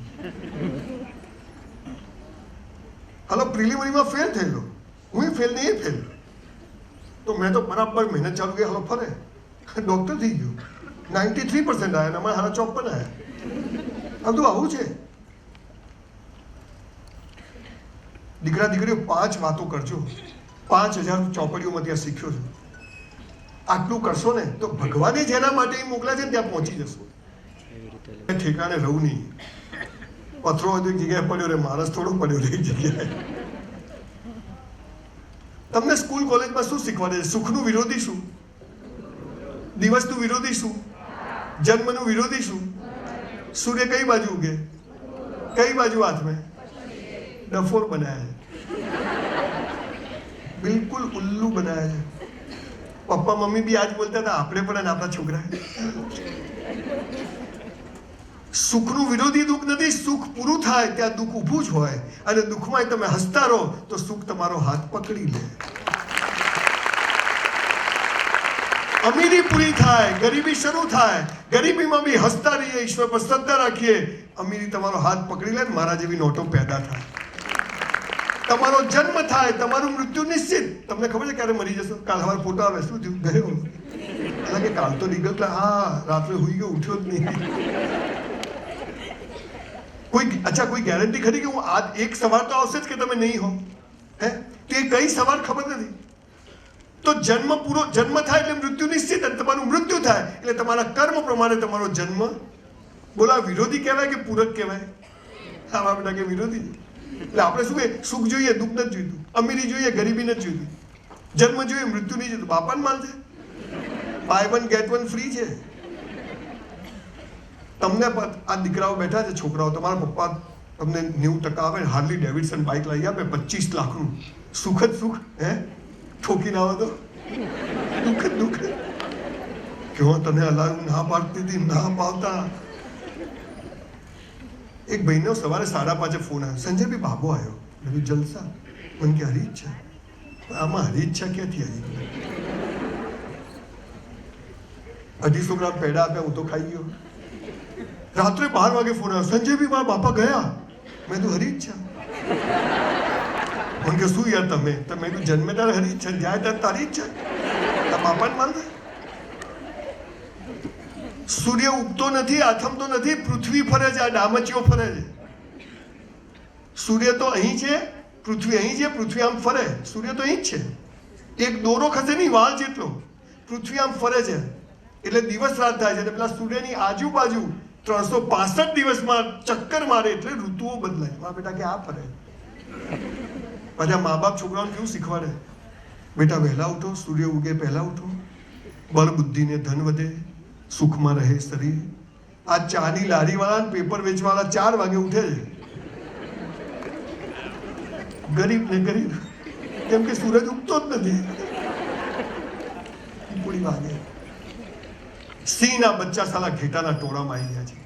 હાલો પ્રિલિમિનરીમાં ફેલ થયેલો, હું ફેલ નહીં, એ ફેલ. તો મેં તો બરાબર મહેનત ચાલુ કરી, હાલો ફરે ડોક્ટર થઈ ગયો. 93% આવ્યા, અમારે હારા 54 આવ્યા. બધું આવું છે. દીકરા દીકરીઓ 5 વાતો કરજો. 5000 ચોપડીઓમાંથી આ શીખ્યો છું. આટલું કરશો ને તો ભગવાને જેના માટે મોકલ્યા છે ને ત્યાં પહોંચી જશો. ઠેકાણે રહું નહીં. પથરો હોય તો એક જગ્યાએ પડ્યો રહે, માણસ થોડો પડ્યો રહે એક જગ્યાએ. તમને સ્કૂલ કોલેજમાં શું શીખવાડે છે? સુખનું વિરોધી શું? દિવસનું વિરોધી શું? જન્મનું વિરોધી શું? સૂર્ય કઈ બાજુ ઉગે, કઈ બાજુ હાથમાં? ડફોર બનાયા છે, બિલકુલ ઉલ્લુ બનાયા છે. પપ્પા મમ્મી બી આજ બોલતા હતા, આપણે પણ આપણા છોકરા. સુખનું વિરોધી દુઃખ નથી. સુખ પૂરું થાય ત્યાં દુઃખ ઊભું જ હોય, અને દુઃખમાં તમે હસતા રહો તો સુખ તમારો હાથ પકડી લે. અમીરી પૂરી થાય, ગરીબી શરૂ થાય, ગરીબીમાં બી હસતા રહીએ, ઈશ્વર પર શ્રદ્ધા રાખીએ, અમીરી તમારો હાથ પકડી લે, મારા જેવી નોટો પેદા થાય, તમારો જન્મ થાય, તમારું મૃત્યુ નિશ્ચિત. તમને ખબર છે ક્યારે મરી જશો? કાલ સવારે ફોટો આવે, શું થયું, ગયો? એટલે કે કાલ તો નીકળતા, હા રાત્રે હુઈ ગયો, ઉઠ્યો જ નહીં. કોઈ ગેરંટી ખરી કે હું આ એક સવાર તો આવશે જ કે તમે નહીં હો? હે, તો એ કઈ સવાર ખબર નથી. તો જન્મ થાય એટલે મૃત્યુ નિશ્ચિત, અને તમારું મૃત્યુ થાય એટલે તમારા કર્મ પ્રમાણે તમારો જન્મ. બોલા વિરોધી કહેવાય કે પૂરક કહેવાય? આવા બેટા કે વિરોધી. એટલે આપણે શું કે સુખ જોઈએ, દુઃખ નથી જોઈતું, અમીરી જોઈએ, ગરીબી નથી જોઈતું, જન્મ જોઈએ, મૃત્યુ નહીં જોઈતું. બાપાને માલ છે, buy one get one free છે. તમને આ દીકરાઓ બેઠા છે, છોકરાઓ, તમારા પપ્પા તમને 90% આવે, હાર્લી ડેવિડસન બાઇક લઈ આપે 25 લાખનું, સુખ જ સુખ. હે, ઠોકી ના આવે તો દુઃખ જ દુઃખ. ક્યો તને હલાવું ના પાડતી હતી, ના પાવતા. એક ભાઈનો સવારે 5:30 ફોન આવ્યો, સંજયભાઈ બાબો આવ્યો. મેં જલસા. મને કે હરી ઈચ્છા. આમાં હરી ઈચ્છા ક્યાંથી આવી? 250 ગ્રામ પેડા આપ્યા, હું તો ખાઈ ગયો. રાત્રે 12 વાગે ફોન આવ્યો, સંજયભાઈ મારા બાપા ગયા. મેં તો હરી ઈચ્છા. મને કે શું યાર તમે તો જન્મે ત્યારે હરી ઈચ્છા, જાય ત્યારે તારી ઈચ્છા, તારા બાપાને માનતા. સૂર્ય ઉગતો નથી, આથમતો નથી, પૃથ્વી ફરે છે, આ ડામચીઓ ફરે છે. સૂર્ય તો અહીં છે, પૃથ્વી અહીં છે, પૃથ્વી આમ ફરે, સૂર્ય તો અહીં જ છે. એક દોરો ખસે નહીં વાળ જેટલો, પૃથ્વી આમ ફરે છે, એટલે દિવસ રાત થાય છે. પેલા સૂર્યની આજુબાજુ 365 દિવસમાં ચક્કર મારે એટલે ઋતુઓ બદલાય. મારા બેટા કે આ ફરે. પાછા મા બાપ છોકરાઓને કેવું શીખવાડે, બેટા વહેલા ઉઠો, સૂર્ય ઉગે પહેલા ઉઠો, બળ બુદ્ધિને ધન વધે, સુખમાં રહે શરીર. આ ચાની લારીવાળા, પેપર વેચવાળા 4 વાગે ઉઠે છે, ગરીબ ને ગરીબ, કેમ કે સૂરજ ઉગતો જ નથી. પૂરી વાગે સિંહના બચ્ચા સાલા ઘેટાના ટોળામાં આવી ગયા છે.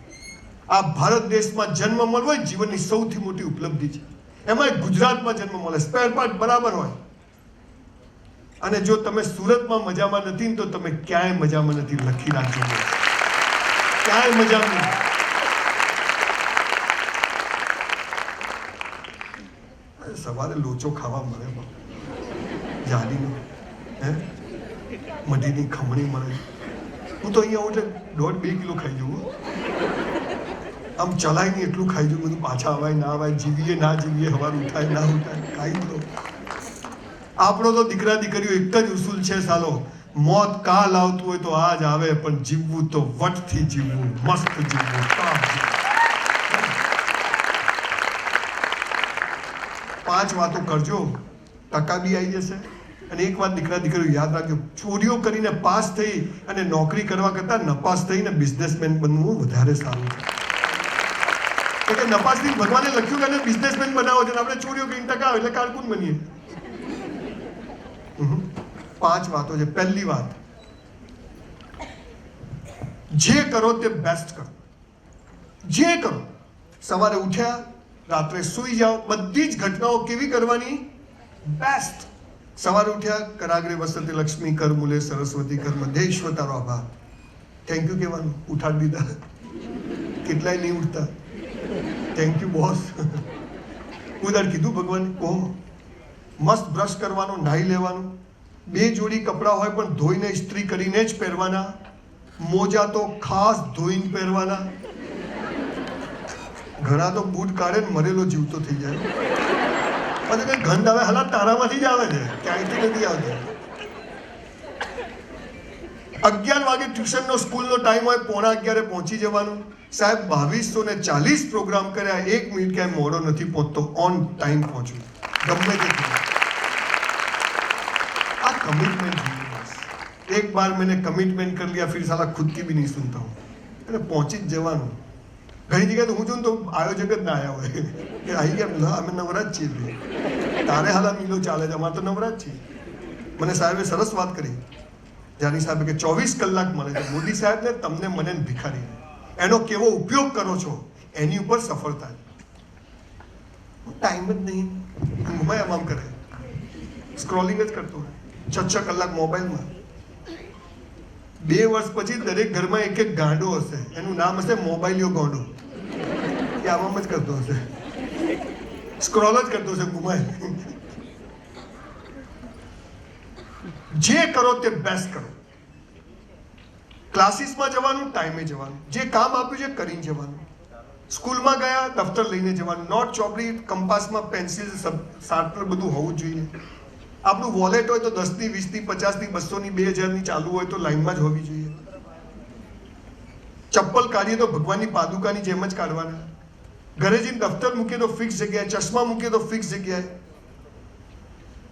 આ ભારત દેશમાં જન્મ મળવો એ જીવનની સૌથી મોટી ઉપલબ્ધિ છે. એમાં ગુજરાતમાં જન્મ મળે, સ્પેર પાર્ટ બરાબર હોય. અને જો તમે સુરતમાં મજામાં નથી ને તો તમે ક્યાંય મજામાં નથી. લખી રાખજો, ક્યાંય મજામાં નથી. સવારે લોચો ખાવા મળે, જાડીનો, હે, મઢીની ખમણી મળે. હું તો અહીંયા એટલે 1.5-2 કિલો ખાઈ જવું. આમ ચલાય નહીં એટલું ખાઈ જવું. બધું પાછા અવાય ના અવાય, જીવીએ ના જીવીએ, હવાર ઉઠાય ના ઉઠાય, ખાઈ લો. આપણો તો દીકરા દીકરીઓ એક જ ઉસૂલ છે સાલો, મોત કાલ આવતું હોય તો આજ આવે, પણ જીવવું તો વટથી જીવવું, મસ્ત જીવવું. 5 વાતો કરજો, ટકા બી આવી જશે. અને એક વાત દીકરા દીકરીઓ યાદ રાખજો, ચોરીઓ કરીને પાસ થઈ અને નોકરી કરવા કરતા નપાસ થઈને બિઝનેસમેન બનવું વધારે સારું છે. કે નપાસથી ભગવાને લખ્યું કે બિઝનેસમેન બનાવો છે, આપણે ચોરીઓ કરીને ટકા આવે એટલે કારકુન બનીએ. 5 વાતો છે. પહેલી વાત, જે કરો તે બેસ્ટ કરો. જે કરો, સવારે ઉઠ્યા, રાત્રે સૂઈ જાઓ, બધી જ ઘટનાઓ કેવી કરવાની? બેસ્ટ. સવારે ઉઠ્યા, કરાગ્રે વસતે લક્ષ્મી, કર મૂલે સરસ્વતી, કર મધ્યેશ્વર તારો આભાર. થેન્ક યુ કહેવાનું, ઉઠાડી દીધા. કેટલાય નહીં ઉઠતા. Thank you boss. ઉદાર કીધું ભગવાન. કહો, મસ્ત બ્રશ કરવાનું, નાહી લેવાનું, 2 જોડી કપડાં હોય પણ ધોઈને ઇસ્ત્રી કરીને જ પહેરવાના, મોજા તો ખાસ ધોઈને પહેરવાના. ઘણા તો બૂટ કાઢે ને મરેલો જીવતો થઈ જાય. પછી કઈ ગંધ આવે, હાલા તારામાંથી જ આવે છે, ક્યાંયથી નથી આવતી. 11 વાગે ટ્યુશનનો સ્કૂલનો ટાઈમ હોય, 11:45 પહોંચી જવાનું. સાહેબ 2240 પ્રોગ્રામ કર્યા, 1 મિનિટ ક્યાંય મોડો નથી પહોંચતો, ઓન ટાઈમ પહોંચું, ગમે તે. આ कमिटमेंट है बस. एक बार मैंने कमिटमेंट कर लिया, फिर साला खुद की भी नहीं सुनता हूँ. એટલે પહોંચી જ જવાનું. ઘણી જગ્યાએ તો હું જોઉં તો આયોજક જ ના આવ્યા હોય કે આવી ગયા, અમે નવરાજ છીએ, તારે હાલા મિલો ચાલે છે, અમારે તો નવરાજ છીએ. મને સાહેબે સરસ વાત કરી, જાની સાહેબે કે 24 કલાક મળે છે મોદી સાહેબને, તમને મને ભિખારી. એનો કેવો ઉપયોગ કરો છો એની ઉપર સફળતા. ટાઈમ જ નહીં, ઊંઘમાં આમ કરે, સ્ક્રોલિંગ જ કરતો હોય, 6 કલાક મોબાઈલમાં. 2 વર્ષ પછી દરેક ઘરમાં એક એક ગાંડો હશે, એનું નામ હશે મોબાઈલિયો ગાંડો. એ આમ જ કરતો હશે, સ્ક્રોલ જ કરતો હશે મોબાઈલ. જે કરો તે બેસ્ટ કરો. ક્લાસીસમાં જવાનું, ટાઈમે જવાનું, જે કામ આપ્યું છે કરીને જવાનું. સ્કૂલમાં ગયા, દફતર લઈને જવાનું, નોટ, ચોપડી, કંપાસમાં પેન્સિલ, શાર્પનર બધું હોવું જોઈએ. આપણું વોલેટ હોય તો 10ની, 20ની, 50ની, 200ની, 2000ની ચાલુ હોય તો લાઈનમાં જ હોવી જોઈએ. ચપ્પલ કાઢીએ તો ભગવાનની પાદુકાની જેમ જ કાઢવાના. ઘરે જઈને દફતર મૂકીએ તો ફિક્સ જગ્યાએ, ચશ્મા મૂકીએ તો ફિક્સ જગ્યાએ.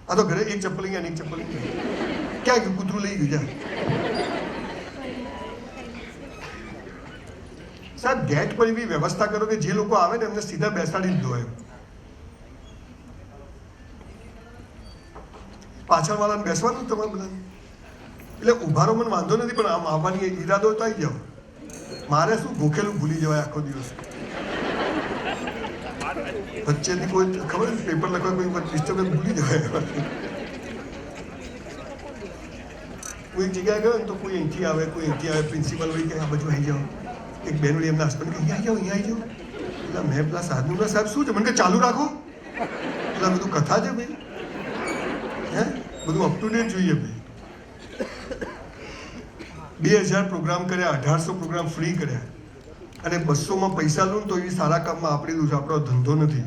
આ તો ઘરે એક ચપ્પલ ગયા, એક ચપ્પલ ક્યાં ગયું, કૂતરું લઈ ગયું. સાહેબ, ગેટ પર એવી વ્યવસ્થા કરો કે જે લોકો આવે ને એમને સીધા બેસાડી જ દો. એમ પાછળ વાળાને બેસવાનું તમારે બધા, એટલે ઉભારો મને વાંધો નથી, પણ આમ આવવાની ઈરાદો હોય તો આવી જાઓ. મારે શું ગોખેલું ભૂલી જવાય આખો દિવસ. વચ્ચેથી કોઈ ખબર પેપર લખવા કોઈ ડિસ્ટર્બન્સ ભૂલી જવાય. કોઈ જગ્યાએ ગયો ને તો કોઈ અહીંથી આવે, કોઈ અહીંથી આવે, પ્રિન્સિપલ હોય કે આ બાજુ આવી જાઓ. એક બેન વળી એમના હસબન્ડ કે અહીંયા આવી જાઓ. એટલે મેં પેલા સાધુના સાહેબ શું છે, મને કે ચાલુ રાખો. એટલે બધું કથા છે ભાઈ, હે બધું અપ ટુ ડેટ જોઈએ ભાઈ. 2000 પ્રોગ્રામ કર્યા, 1800 પ્રોગ્રામ ફ્રી કર્યા, અને 200માં પૈસા લઉં તો એ સારા કામમાં આપી દઉં છું. આપણો ધંધો નથી.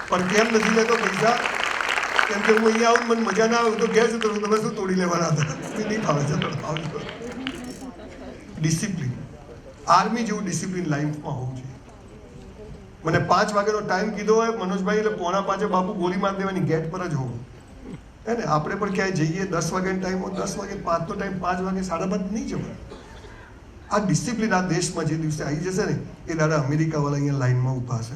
પણ કેમ નથી લેતો પૈસા? કેમ કે હું અહીંયા આવું, મને મજા ના આવે તો ઘેર જતો રહું. તમે શું તોડી લેવાના હતા? નહીં ફાવે છે. ડિસિપ્લિન, આર્મી જેવું ડિસિપ્લિન લાઈફમાં હોવું જોઈએ. મને 5 વાગ્યાનો ટાઈમ કીધો હોય મનોજભાઈ, એટલે 4:45 બાપુ ગોળી મારી દેવાની, ગેટ પર જ હોવું. હે ને, આપણે પણ ક્યાંય જઈએ 10 વાગ્યાનો ટાઈમ હોય, 10 વાગે 5નો ટાઈમ, 5 વાગે 5:30 નહીં જવાનું. આ ડિસિપ્લિન આ દેશમાં જે દિવસે આવી જશે ને એ દાડા અમેરિકાવાળા અહીંયા લાઈનમાં ઊભા હશે.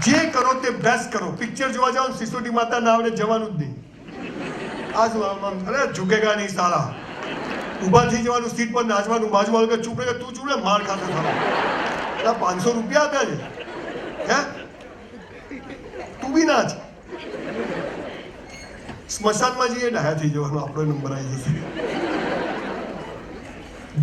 જે કરો તે બેસ્ટ કરો. પિક્ચર જોવા જાઓ, સિસોટી માતા ના આવડે જવાનું જ નહીં. આ શું આમ અરે ઝુકેગા નહીં સાલા. ઊભા થઈ જવાનું, સીટ પર નાચવાનું, બાજુવાળો કે ચૂપ રહે, તું ચૂપ રહે, માર ખાતો સાલા. એટલે 500 રૂપિયા આપ્યા છે, હે તું બી નાચ. સ્મશાનમાં જઈએ ડાયા થઈ જવાનો, આપણો નંબર આવી જશે.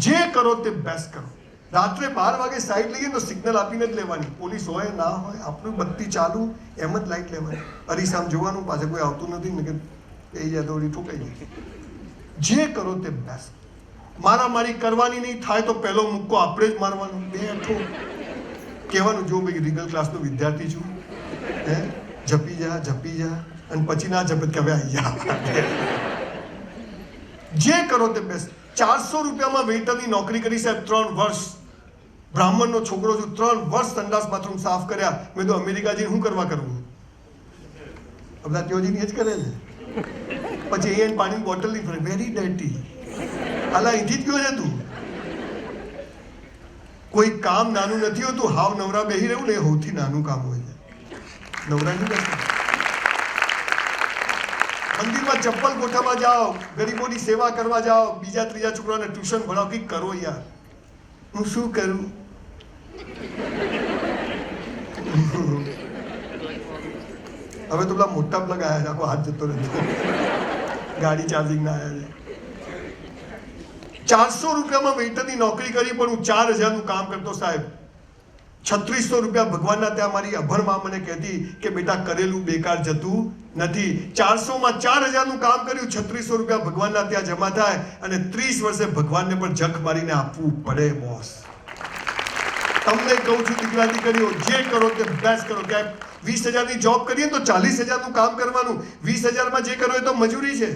જે કરો તે બેસ્ટ કરો. રાત્રે 12 વાગે સાઈડ લઈએ તો સિગ્નલ આપીને જ લેવાની. પોલીસ હોય ના હોય, આપણું બત્તી ચાલુ એમ જ લાઈટ લેવાની. અરીસામ જોવાનું, પાછળ કોઈ આવતું નથી ને કે એ જાય દોડી ઠોકાઈ જાય. જે કરો તે બેસ્ટ. મારામારી કરવાની નહીં, થાય તો પહેલો મુક્કો આપણે જ મારવાનો. 2 અઠો કહેવાનું, જો ભાઈ રીગલ ક્લાસનો વિદ્યાર્થી છું, હે જપી જા, અને પછી ના જપત કે હવે આવી જા. જે કરો તે બેસ્ટ. 400 રૂપિયામાં વેઇટરની નોકરી કરી સાહેબ, 3 વર્ષ. બ્રાહ્મણનો છોકરો છું, 3 વર્ષ સંડાસ બાથરૂમ સાફ કર્યા. મેં તો અમેરિકા જઈને શું કરવા કરવું? બધા ત્યોજીને જ કરે છે. પછી અહીંયા પાણીની બોટલ નહીં ફરે, વેરી ડર્ટી. હાલા અહીંથી જ ગયો છે તું. કોઈ કામ નાનું નથી હોતું. હાવ નવરા બેહી રહેવું ને એ સૌથી નાનું કામ હોય છે. નવરા નહીં બેસતા. મંદિરમાં ચપ્પલ ગોઠવવા જાઓ, ગરીબોની સેવા કરવા જાઓ, બીજા ત્રીજા છોકરાને ટ્યુશન ભણાવો, કંઈક કરો યાર. હું શું કરું? હવે તો પેલા મોટા પ્લગ આવ્યા છે, આખો હાથ જતો રહેતો. ગાડી ચાર્જિંગ ના આવ્યા છે. 400 રૂપિયામાં વેઇટરની નોકરી કરી, પણ હું 4000નું કામ કરતો સાહેબ. 3600 રૂપિયા ભગવાનના ત્યાં મારી અભણમાં મને કહેતી કે બેટા કરેલું બેકાર જતું નથી. 400માં 4000નું કામ કર્યું, 3600 રૂપિયા ભગવાનના ત્યાં જમા થાય, અને 30 વર્ષે ભગવાનને પણ જખ મારીને આપવું પડે. બોસ, તમને કહું છું દીકરા દીકરીઓ, જે કરો તે બેસ્ટ કરો. ક્યાંક 20000ની જોબ કરીએ તો 40000નું કામ કરવાનું. 20000માં જે કરો એ તો મજૂરી છે,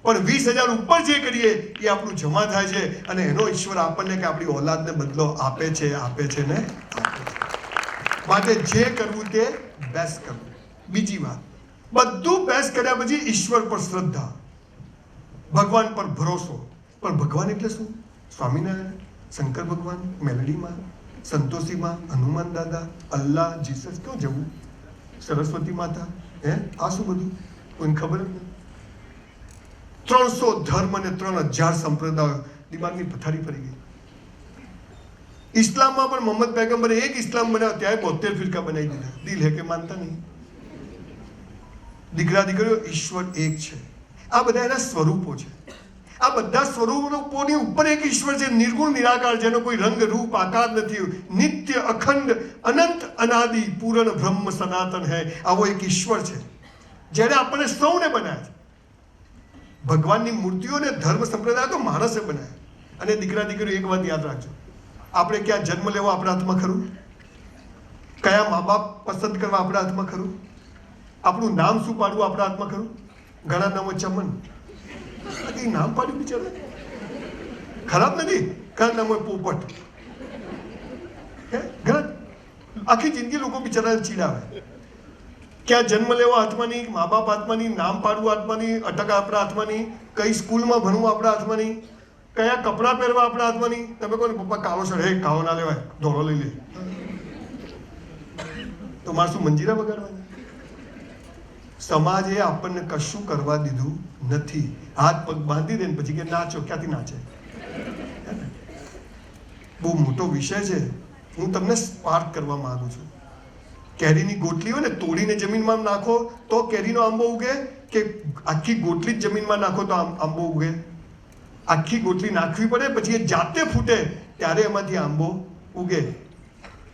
પણ 20000 ઉપર જે કરીએ એ આપણું જમા થાય છે, અને એનો ઈશ્વર આપણને કે આપણી ઓલાદને બદલો આપે છે ને આપે છે. માટે જે કરવું તે બેસ્ટ કરવું. બીજી વાત, બધું બેસ્ટ કર્યા પછી ઈશ્વર પર શ્રદ્ધા, ભગવાન પર ભરોસો. પણ ભગવાન એટલે શું? સ્વામિનારાયણ, શંકર ભગવાન, મેલડીમાં, સંતોષીમાં, હનુમાન દાદા, અલ્લાહ, જીસસ, ક્યાં જવું? સરસ્વતી માતા, હે આ શું બધું? કોઈને ખબર જ નથી. 300 ધર્મ અને 3000 સંપ્રદાયો, દિમાગની પથારી ફરી ગઈ. ઇસ્લામમાં પણ મોહમ્મદ પૈગંબરે એક ઇસ્લામ બનાવ્યો, ત્યાં 72 ફિરકા બનાવી દીધા. દિલ હે કે માનતા નહીં. દીકરા દીકરીઓ, ઈશ્વર એક છે. આ બધા એના સ્વરૂપો છે. આ બધા સ્વરૂપોની ઉપર એક ઈશ્વર છે, નિર્ગુણ નિરાકાર, જેનો કોઈ રંગ રૂપ આકાર નથી, નિત્ય અખંડ અનંત અનાદિ પૂર્ણ બ્રહ્મ સનાતન હૈ. આવો એક ઈશ્વર છે જેને આપણને સૌને બનાવ્યા છે. ભગવાનની મૂર્તિઓને ધર્મ સંપ્રદાય તો માણસે બનાવ્યા. અને દીકરા દીકરીઓ, એક વાત યાદ રાખજો, આપણે ક્યાં જન્મ લેવો આપણા હાથમાં ખરું? કયા મા બાપ પસંદ કરવા આપણા હાથમાં ખરું? આપણું નામ શું પાડવું આપણા હાથમાં ખરું? ઘણા નામો ચમન, નામ પાડ્યું બિચારા, ખરાબ નથી. ઘણા નામો પોપટ, ઘણા આખી જિંદગી લોકો બિચારાને ચીડાવે. ક્યાં જન્મ લેવો હાથમાં નહીં, મા બાપ હાથમાં નહીં, નામ પાડવું હાથમાં નહીં, અટક આપણા હાથમાં નહીં, કઈ સ્કૂલમાં ભણવું આપણા હાથમાં નહીં, કયા કપડાં પહેરવા આપણા હાથમાં નહીં. તમે કહો ને પપ્પા કાળો શર્ટ, હે કાળો ના લેવાય, ધોળો લઈ લે, તો મારે શું મંજીરા વગાડવાના? સમાજે આપણને કશું કરવા દીધું નથી. હાથ પગ બાંધી દે ને પછી કે નાચો. ક્યાંથી નાચે? બહુ મોટો વિષય છે. હું તમને સ્પાર્ક કરવા માંગુ છું. કેરીની ગોટલી હોય ને, તોડીને જમીનમાં નાખો તો કેરીનો આંબો ઉગે, કે આખી ગોટલી જ જમીનમાં નાખો તો આંબો ઉગે? આખી ગોટલી નાખવી પડે, પછી એ જાતે ફૂટે ત્યારે એમાંથી આંબો ઉગે.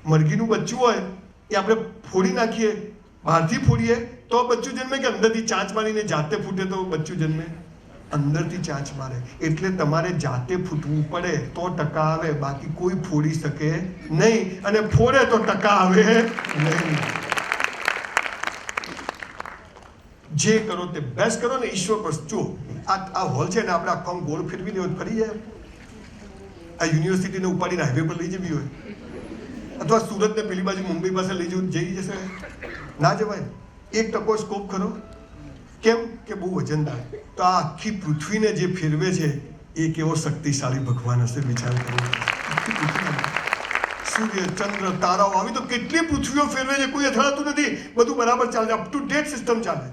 મરઘીનું બચ્ચું હોય એ આપણે ફોડી નાખીએ, બહારથી ફોડીએ તો બચ્ચું જન્મે, કે અંદરથી ચાંચ મારીને જાતે ફૂટે તો બચ્ચું જન્મે? અંદરથી ચાંચ મારે. એટલે તમારે જાતે ફૂટવું પડે તો ટકા આવે, બાકી કોઈ ફોડી શકે નહીં, અને ફોડે તો ટકા આવે નહીં. જે કરો તે બેસ્ટ કરો ને ઈશ્વર પર. જો આ હોલ છે ને, આપણે આખો ગોળ ફેરવી દઈએ ફરી જાય. આ યુનિવર્સિટીને ઉપાડીને હાઈવે પર લઈ જવી હોય, અથવા સુરતને પેલી બાજુ મુંબઈ પાસે લઈ જવું, જઈ જશે? ના જવાય. 1% સ્કોપ ખરો. કેમ? કે બહુ વજનદાર. તો આ આખી પૃથ્વીને જે ફેરવે છે એ કેવો શક્તિશાળી ભગવાન હશે, વિચાર કરો. સૂર્ય, ચંદ્ર, તારાઓ, આવી તો કેટલી પૃથ્વીઓ ફેરવે છે, કોઈ અથડાતું નથી, બધું બરાબર ચાલે, અપ ટુ ડેટ સિસ્ટમ ચાલે.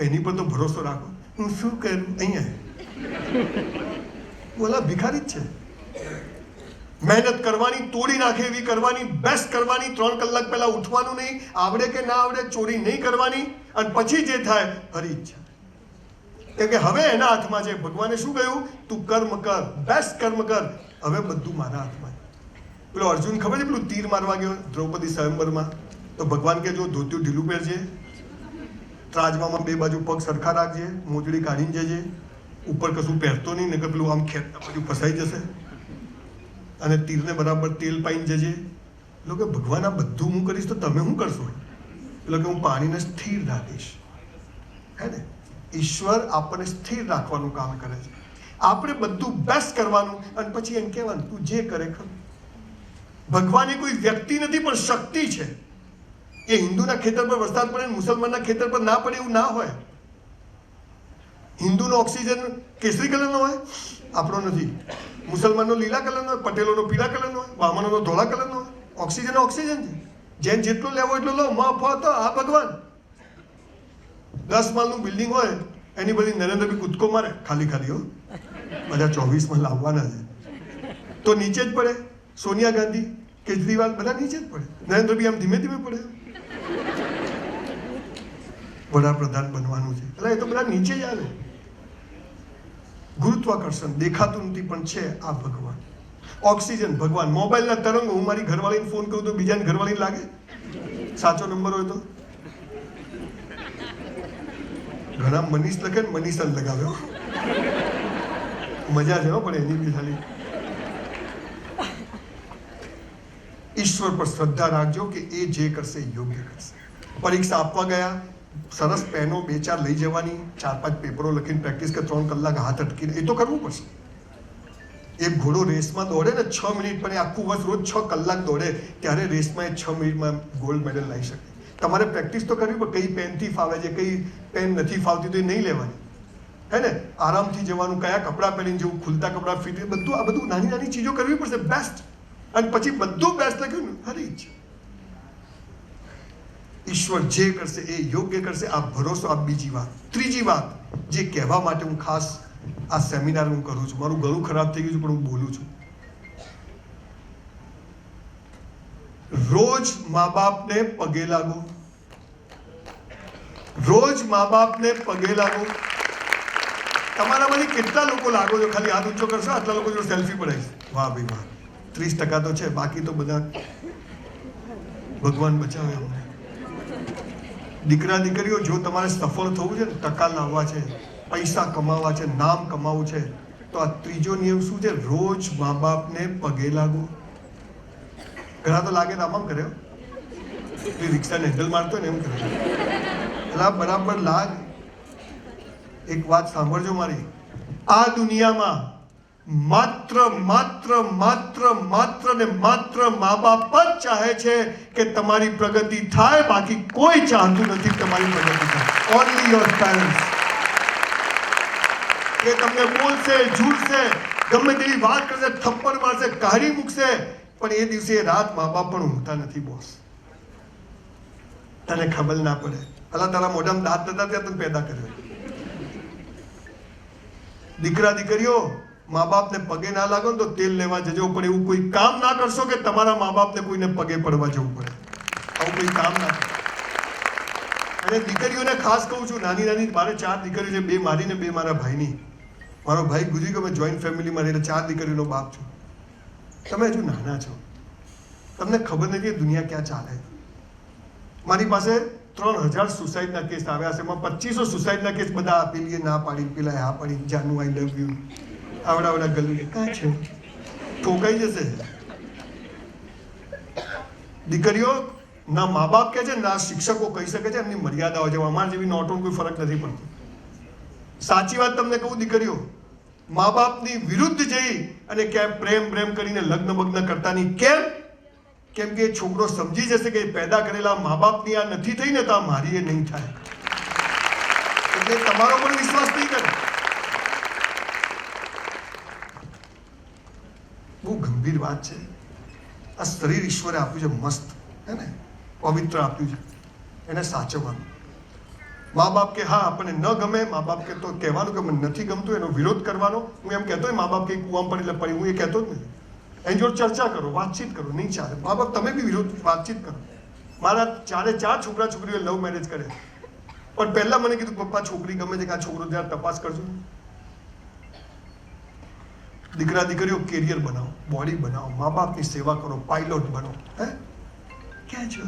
એની પર તો ભરોસો રાખો. હું શું કરું અહીંયા? બોલા ભિખારી જ છે. મહેનત કરવાની, તોડી નાખે એવી કરવાની, બેસ્ટ કરવાની, 3 કલાક પહેલા ઉઠવાનું નહીં, આવડે કે ના આવડે ચોરી નહીં કરવાની, અને પછી જે થાય હરી ઈચ્છા. કેમ કે હવે એના હાથમાં છે. ભગવાને શું કહ્યું? તું કર્મ કર, બેસ્ટ કર્મ કર, હવે બધું મારા હાથમાં. પેલો અર્જુન ખબર છે, પેલું તીર મારવા ગયો દ્રૌપદી સ્વયંવરમાં, તો ભગવાન કે જો ધોતિયું ઢીલું પહેરજે, ત્રાજવામાં 2 બાજુ પગ સરખા રાખજે, મોજડી કાઢીને જજે, ઉપર કશું પહેરતો નહીં, નકર પેલું આમ ખેંચતા બાજુ ફસાઈ જશે, અને તીરને બરાબર તેલ પાઈને જજે. એટલે કે ભગવાન આ બધું હું કરીશ તો તમે શું કરશો? એટલે કે હું પાણીને સ્થિર રાખીશ. હે ને? ઈશ્વર આપણને સ્થિર રાખવાનું કામ કરે છે. આપણે બધું બેસ્ટ કરવાનું, અને પછી એમ કહેવાનું તું જે કરે ખરું. ભગવાન એ કોઈ વ્યક્તિ નથી, પણ શક્તિ છે. એ હિન્દુના ખેતર પર વરસાદ પડે, મુસલમાનના ખેતર પર ના પડે એવું ના હોય. હિન્દુનો ઓક્સિજન કેસરી કલરનો હોય, આપણો નથી. મુસલમાનનો લીલા કલરનો હોય, પટેલોનો પીળા કલરનો હોય, બ્રાહ્મણોનો ધોળા કલરનો હોય. ઓક્સિજન ઓક્સિજન છે. જેમ જેટલો લેવો એટલો લો, મફત. આ ભગવાન 10 માળનું બિલ્ડિંગ હોય, એની બધી નરેન્દ્રભાઈ કૂદકો મારે, ખાલી ખાલી હો, બધા 24 માળ લાવવાના છે તો નીચે જ પડે. સોનિયા ગાંધી, કેજરીવાલ બધા નીચે જ પડે. નરેન્દ્રભાઈ આમ ધીમે ધીમે પડે. વડાપ્રધાન બનવાનું છે એટલે એ તો બધા નીચે જ આવે. ગુરુત્વાકર્ષણ દેખાતું નથી પણ છે આ ભગવાન. ઓક્સિજન ભગવાન. મોબાઈલના તરંગો, હું મારી ઘરવાળીને ફોન કરું તો બીજાને ઘરવાળીને લાગે? સાચો નંબર હોય તો ઘણા મનીષ લખે ને મનીષા લગાવ્યો, મજા છે પણ એની બી ખાલી. ઈશ્વર પર શ્રદ્ધા રાખજો કે એ જે કરશે એ યોગ્ય કરશે. પરીક્ષા આપવા ગયા, સરસ પેનો 2-4 લઈ જવાની, 4-5 પેપરો લખીને પ્રેક્ટિસ કે 3 કલાક હાથ અટકીને, એ તો કરવું પડશે. એક ઘોડો રેસમાં દોડે ને 6 મિનિટ, પણ એ આખું વર્ષ રોજ 6 કલાક દોડે, ત્યારે રેસમાં એ 6 મિનિટમાં ગોલ્ડ મેડલ લાવી શકે. તમારે પ્રેક્ટિસ તો કરવી પડે. કઈ પેનથી ફાવે છે, કઈ પેન નથી ફાવતી તો એ નહીં લેવાની, હે ને? આરામથી જવાનું, કયા કપડાં પહેરીને જવું, ખુલતા કપડાં ફિટ, બધું આ બધું નાની નાની ચીજો કરવી પડશે બેસ્ટ. અને પછી બધું બેસ્ટ લખ્યું ને હરી ઈચ્છા. ઈશ્વર જે કરશે એ યોગ્ય કરશે, આ ભરોસો. આ બીજી વાત. ત્રીજી વાત જે કહેવા માટે હું ખાસ આ સેમિનાર હું કરું છું, મારું ગળું ખરાબ થઈ ગયું છે પણ હું બોલું છું. રોજ મા બાપને પગે લાગો, રોજ મા બાપને પગે લાગો. તમારામાંથી કેટલા લોકો લાગો છો? ખાલી હાથ ઊંચો કરશો, આટલા લોકો જો સેલ્ફી પડાવીશ. વાહ ભાઈ વાહ, 30% તો છે, બાકી તો બધા ભગવાન બચાવે અમને. દીકરા દીકરીઓ, જો તમારે સફળ થવું છે ને, ટકા લાવવા છે, પૈસા કમાવા છે, નામ કમાવું છે, તો આ ત્રીજો નિયમ શું છે? રોજ મા બાપને પગે લાગો. ઘણા તો લાગે આમ કરે, રિક્ષાને હેન્ડલ મારતો ને એમ કરે. એટલે બરાબર લાગ. એક વાત સાંભળજો મારી, આ દુનિયામાં માત્ર માત્ર માત્ર માત્ર ને માત્ર મા બાપ જ ચાહે છે કે તમારી પ્રગતિ થાય, બાકી કોઈ ચાહતું નથી તમારી પ્રગતિ થાય. Only your parents. એ તમને બોલશે, ઝૂલશે, ગમે તેવી વાત કરશે, થપ્પડ મારશે, કાઢી મૂકશે, પણ એ દિવસે રાત મા બાપ પણ ઊંઘતા નથી બોસ. તને ખબર ના પડે, અલા તારા મોઢામાં દાંત નતા ત્યાં તને પેદા કર્યો. દીકરા દીકરીઓ, મા બાપને પગે ના લાગો તો તેલ લેવા જજો, પણ એવું કોઈ કામ ના કરશો કે તમારા મા બાપને કોઈને પગે પડવા જવું પડે. આવું કોઈ કામ ના કરો. અને દીકરીઓને ખાસ કહું છું, નાની નાની, મારે 4 દીકરીઓ છે, 2 મારી ને 2 મારા ભાઈની. મારો ભાઈ ગુજરી ગયો, મેં જોઈન્ટ ફેમિલીમાં રહીને 4 દીકરીઓનો બાપ છું. તમે હજુ નાના છો, તમને ખબર નથી દુનિયા ક્યાં ચાલે. મારી પાસે 3000 સુસાઇડના કેસ આવ્યા છે, એમાં 2500 સુસાઇડના કેસ બધા આપેલી ના પાડી, પેલા હા પાડી, જાનુ આઈ લવ યુ, આવડા ગલું કાં છે, ઠોકાઈ જશે. દીકરીઓ ના મા બાપ કહે છે, ના શિક્ષકો કહી શકે છે, એમની મર્યાદાઓ છે. અમારા જેવી નોટોનો કોઈ ફરક નથી પડતો. સાચી વાત તમને કહું, દીકરીઓ, મા બાપની વિરુદ્ધ જઈ અને ક્યાંય પ્રેમ કરીને લગ્ન બગ્ન કરતા નહીં. કેમ કે છોકરો સમજી જશે કે પેદા કરેલા મા બાપની આ નથી થઈ ને, તો આ મારી એ નહીં થાય. એટલે તમારો પણ વિશ્વાસ નહીં કરે. બહુ ગંભીર વાત છે. આ શરીર ઈશ્વરે આપ્યું છે, મસ્ત હે ને, પવિત્ર આપ્યું છે, એને સાચવવાનું. મા બાપ કે હા આપણને ન ગમે, મા બાપ કે તો કહેવાનું કે મને નથી ગમતું, એનો વિરોધ કરવાનો. હું એમ કહેતો મા બાપ કે કુવામાં પડી એટલે પડી, હું એ કહેતો જ નહીં. એની જોડે ચર્ચા કરો, વાતચીત કરો, નહીં ચાલે. મા બાપ તમે બી વિરોધ વાતચીત કરો. મારા 4 છોકરા છોકરીઓ લવ મેરેજ કરે, પણ પહેલા મને કીધું પપ્પા છોકરી ગમે છે કે આ છોકરો જરા તપાસ કરજો. દીકરા દીકરીઓ, કેરિયર બનાવો, બોડી બનાવો, મા બાપની સેવા કરો, પાયલોટ બનો. હે ક્યાં છો?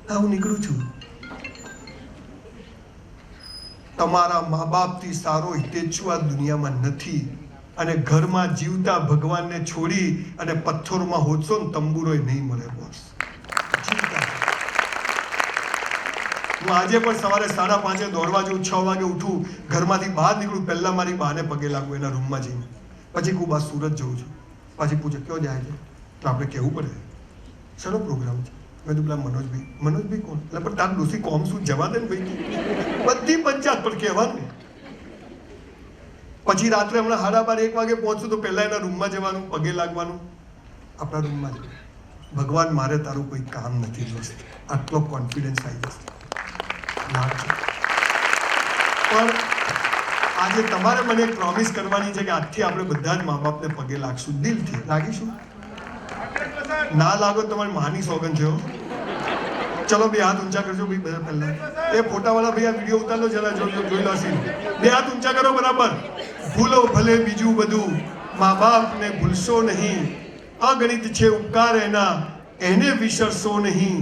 હું નીકળું છું. તમારા મા બાપથી સારો હિતેચ્છુ આ દુનિયામાં નથી. અને ઘરમાં જીવતા ભગવાનને છોડી અને પથ્થરોમાં હોદશો ને તંબુરોય નહીં મળે બોસ. હું આજે પણ સવારે 5:30 દોડવા જઉં, 6 વાગે ઉઠું, ઘરમાંથી બહાર નીકળું, પહેલા મારી બાને પગે લાગુ એના રૂમમાં જઈને, પછી હું બા સુરત જઉં છું. પછી પૂછે ક્યો જાય છે, તો આપણે કહેવું પડે શેનો પ્રોગ્રામ છે. મેં તો પેલા મનોજભાઈ કોણ? એટલે પણ તાર ડોસી કોમ શું, જવા દે ને ભાઈ, બધી પંચાયત પણ કહેવાનું. પછી રાત્રે હમણાં 12:30 1 વાગે પહોંચું તો પહેલા એના રૂમમાં જવાનું, પગે લાગવાનું, આપણા રૂમમાં જવાનું. ભગવાન મારે તારું કોઈ કામ નથી દોસ્ત, આટલો કોન્ફિડન્સ આવી જશે. પણ આજે તમારે મને એક પ્રોમિસ કરવાની છે કે આજથી આપણે બધા જ મા બાપને પગે લાગશું, દિલથી લાગીશું. ના લાગો તમારી માની સોગન છે. ચલો 2 હાથ ઊંચા કરજો ભાઈ બધા. પહેલા એ ફોટાવાળા ભાઈ આ વિડીયો ઉતાર લો, જરા જોઈ લો. 2 હાથ ઊંચા કરો બરાબર. ભૂલો ભલે બીજું બધું, મા બાપને ભૂલશો નહીં. અગણિત છે ઉપકાર એના, એને વિસરશો નહીં.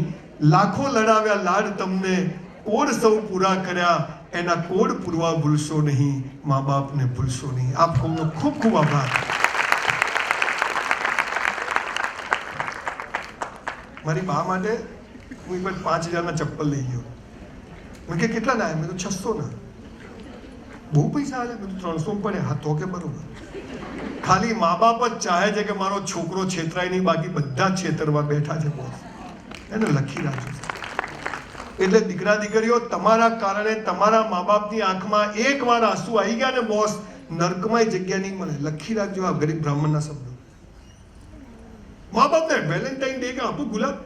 લાખો લડાવ્યા લાડ તમને, કોડ સૌ પૂરા કર્યા, એના કોડ પૂરવા ભૂલશો નહીં. મા બાપને ભૂલશો નહીં. આપ સૌનો ખૂબ ખૂબ આભાર. મારી બા માટે હું એક વાર 5000ના ચપ્પલ લઈ ગયો. મેં કે કેટલા ના? મેં તો 600 ના. બહુ પૈસા આલે? મેં તો 300 પડે. હા તો કે બરોબર. ખાલી મા બાપ જ ચાહે છે કે મારો છોકરો છેતરાય નહીં, બાકી બધા જ છેતરવા બેઠા છે બોસ. એને લખી રાખજો. એટલે દીકરા દીકરીઓ, તમારા કારણે તમારા મા બાપની આંખમાં એકવાર આંસુ આવી ગયા ને બોસ, નર્કમાં જગ્યા નહીં મળે. લખી રાખજો આ ગરીબ બ્રાહ્મણના શબ્દો. મા બાપને વેલેન્ટાઇન ડે કે આપું ગુલાબ,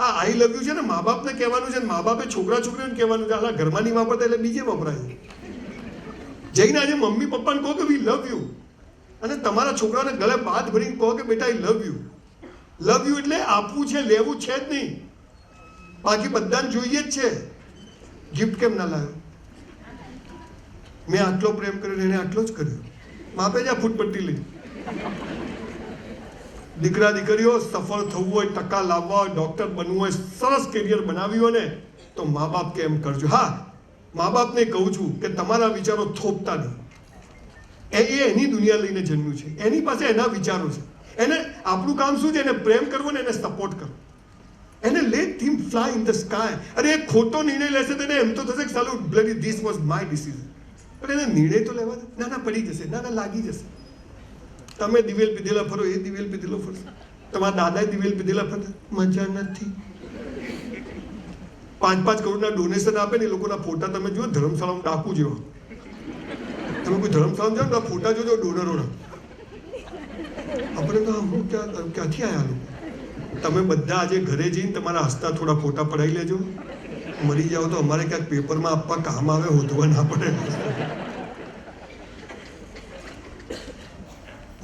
આ આઈ લવ યુ છે ને મા બાપને કહેવાનું છે, મા બાપે છોકરા છોકરીઓને કહેવાનું છે. આલા ઘરમાં નહીં વાપરતા એટલે બીજે વપરાય. જઈને આજે મમ્મી પપ્પાને કહો કે વી લવ યુ, અને તમારા છોકરાને ગળે બાદ ભરીને કહો કે બેટા આઈ લવ યુ. લવ યુ એટલે આપવું છે, લેવું છે જ નહીં. બાકી બધાને જોઈએ જ છે. ગિફ્ટ કેમ ના લાવ્યો? મેં આટલો પ્રેમ કર્યો, એને આટલો જ કર્યો. માપે જા ફૂટપટ્ટી લઈ. દીકરા દીકરીઓ સફળ થવું હોય, ટકા લાવવા હોય, ડોક્ટર બનવું હોય, સરસ કેરિયર બનાવ્યું હોય ને, તો મા બાપ કેમ કરજો. હા, મા બાપને કહું છું કે તમારા વિચારો થોપતા નહીં. એની દુનિયા લઈને જન્મ્યું છે, એની પાસે એના વિચારો છે. એને આપણું કામ શું છે? એને પ્રેમ કરવો ને એને સપોર્ટ કરવો. એને late him fly in the sky. અરે એ ખોટો નિર્ણય લેશે તો એને એમ તો થશે કે સાલું bloody this was my decision. પણ એને નિર્ણય તો લેવા દે. ના પડી જશે, ના લાગી જશે. તમે દિવેલ પીધેલા ફરો, એ દિવેલ પીધેલો ફરશે. તમારા દાદાએ દિવેલ પીધેલા ફરશે, મજા નથી. 5-5 કરોડના ડોનેશન આપે ને, એ લોકોના ફોટા તમે જુઓ ધર્મશાળામાં ડાકુ જેવા. તમે કોઈ ધર્મશાળામાં જાઓ ને તો ફોટા જોજો ડોનરોના. આપણે તો હું ક્યાંથી આવ્યા લોકો? તમે બધા આજે ઘરે જઈને તમારા હસતા થોડા ફોટા પડાવી લેજો. મરી જાઓ તો અમારે ક્યાંક પેપરમાં આપવા કામ આવે, હોધવા ના પડે.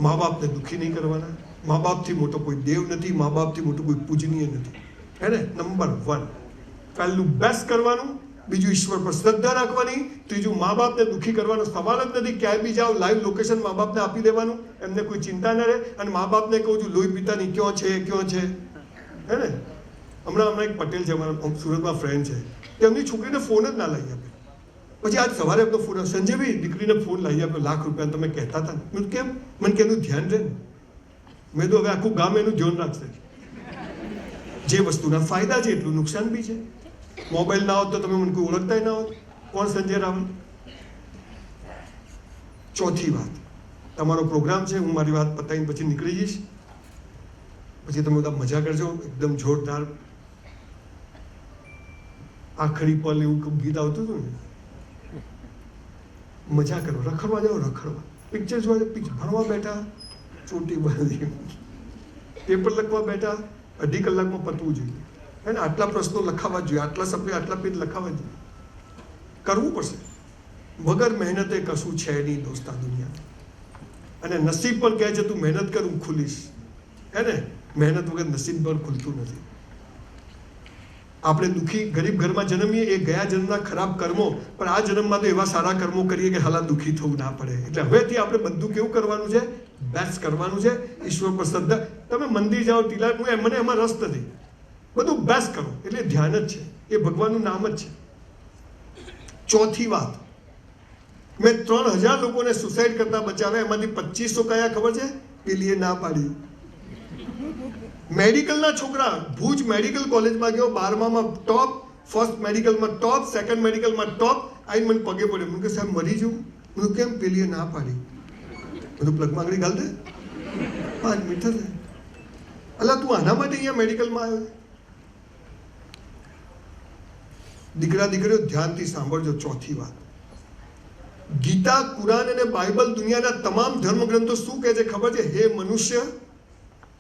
મા બાપને દુઃખી નહીં કરવાના. મા બાપથી મોટો કોઈ દેવ નથી, મા બાપથી મોટું કોઈ પૂજનીય નથી. હે ને? નંબર 1 પહેલું બેસ્ટ કરવાનું, બીજું ઈશ્વર પર શ્રદ્ધા રાખવાની, ત્રીજું મા બાપને દુઃખી કરવાનો સવાલ જ નથી. ક્યાંય બી જાઓ લાઈવ લોકેશન મા બાપને આપી દેવાનું, એમને કોઈ ચિંતા ન રહે. અને મા બાપને કહું છું લોહી પીતાની ક્યાં છે હે ને? હમણાં એક પટેલ છે અમારા સુરતમાં ફ્રેન્ડ છે, તેમની છોકરીને ફોન જ ના લાવી આપે. પછી આજ સવારે એમનો ફોન, સંજયભાઈ દીકરીને ફોન લાવી આપ્યો ₹1 લાખ, તમે કહેતા હતા ને. કેમ? મને કે એનું ધ્યાન રહે ને. મેં તો હવે આખું ગામ એનું ધ્યાન રાખશે. જે વસ્તુના ફાયદા છે એટલું નુકસાન બી છે. મોબાઈલ ના હોત તો તમે મને કોઈ ઓળખતા ના હોત. કોણ સંજય રાવલ? ચોથી વાત, તમારો પ્રોગ્રામ છે, હું મારી વાત પતાવીને પછી નીકળી જઈશ. પછી તમે બધા મજા કરજો એકદમ જોરદાર. આખરી પલ એવું ગીત આવતું હતું ને, મજા કરો, રખડવા જાઓ, રખડવા, પિક્ચર જોવા જાઓ, પિક્ચર ભણવા બેઠા, ચોટી બાંધી, પેપર લખવા બેઠા, 2.5 કલાકમાં પતવું જોઈએ. હે ને? આટલા પ્રશ્નો લખાવા જોઈએ, આટલા શબ્દ, આટલા પેજ લખાવા જોઈએ. કરવું પડશે. વગર મહેનતે કશું છે નહીં દોસ્તા દુનિયા. અને નસીબ પણ કહે છે તું મહેનત કર, હું ખુલીશ. હે ને? મહેનત વગર નસીબ પર ખુલતું નથી. આપણે દુઃખી ગરીબ ઘરમાં જન્મીએ, એ ગયા જન્મના ખરાબ કર્મો, પણ આ જન્મમાં તો એવા સારા કર્મો કરીએ કે હાલા દુઃખી થવું ના પડે. એટલે હવેથી આપણે બધું કેવું કરવાનું છે? બેસ્ટ કરવાનું છે. ઈશ્વર પર શ્રદ્ધા. તમે મંદિર જાઓ, તિલક, મને એમાં રસ નથી. બધું બેસ્ટ કરો એટલે ધ્યાન જ છે, એ ભગવાનનું નામ જ છે. ચોથી વાત, મેં 3000 લોકોને સુસાઇડ કરતા બચાવ્યા, એમાંથી 2500 કયા ખબર છે? પેલીએ ના પાડી. મેડિકલના છોકરા, ભુજ મેડિકલ કોલેજમાં ગયો, 12માં ટોપ, ફર્સ્ટ મેડિકલમાં ટોપ, સેકન્ડ મેડિકલમાં ટોપ. આઈને મને પગે પડ્યો. મને કે સાહેબ મરી જવું. મને કેમ? પેલીએ ના પાડી. બધું પ્લગમાં આગળ ગાલ દે, 5 મિનિટ થશે. અલા તું આના માટે અહીંયા મેડિકલમાં આવ્યો? દીકરા દીકરીઓ ધ્યાનથી સાંભળજો. ચોથી વાત, ગીતા, કુરાન અને બાઇબલ દુનિયાના તમામ ધર્મગ્રંથો શું કહે છે ખબર છે? હે મનુષ્ય,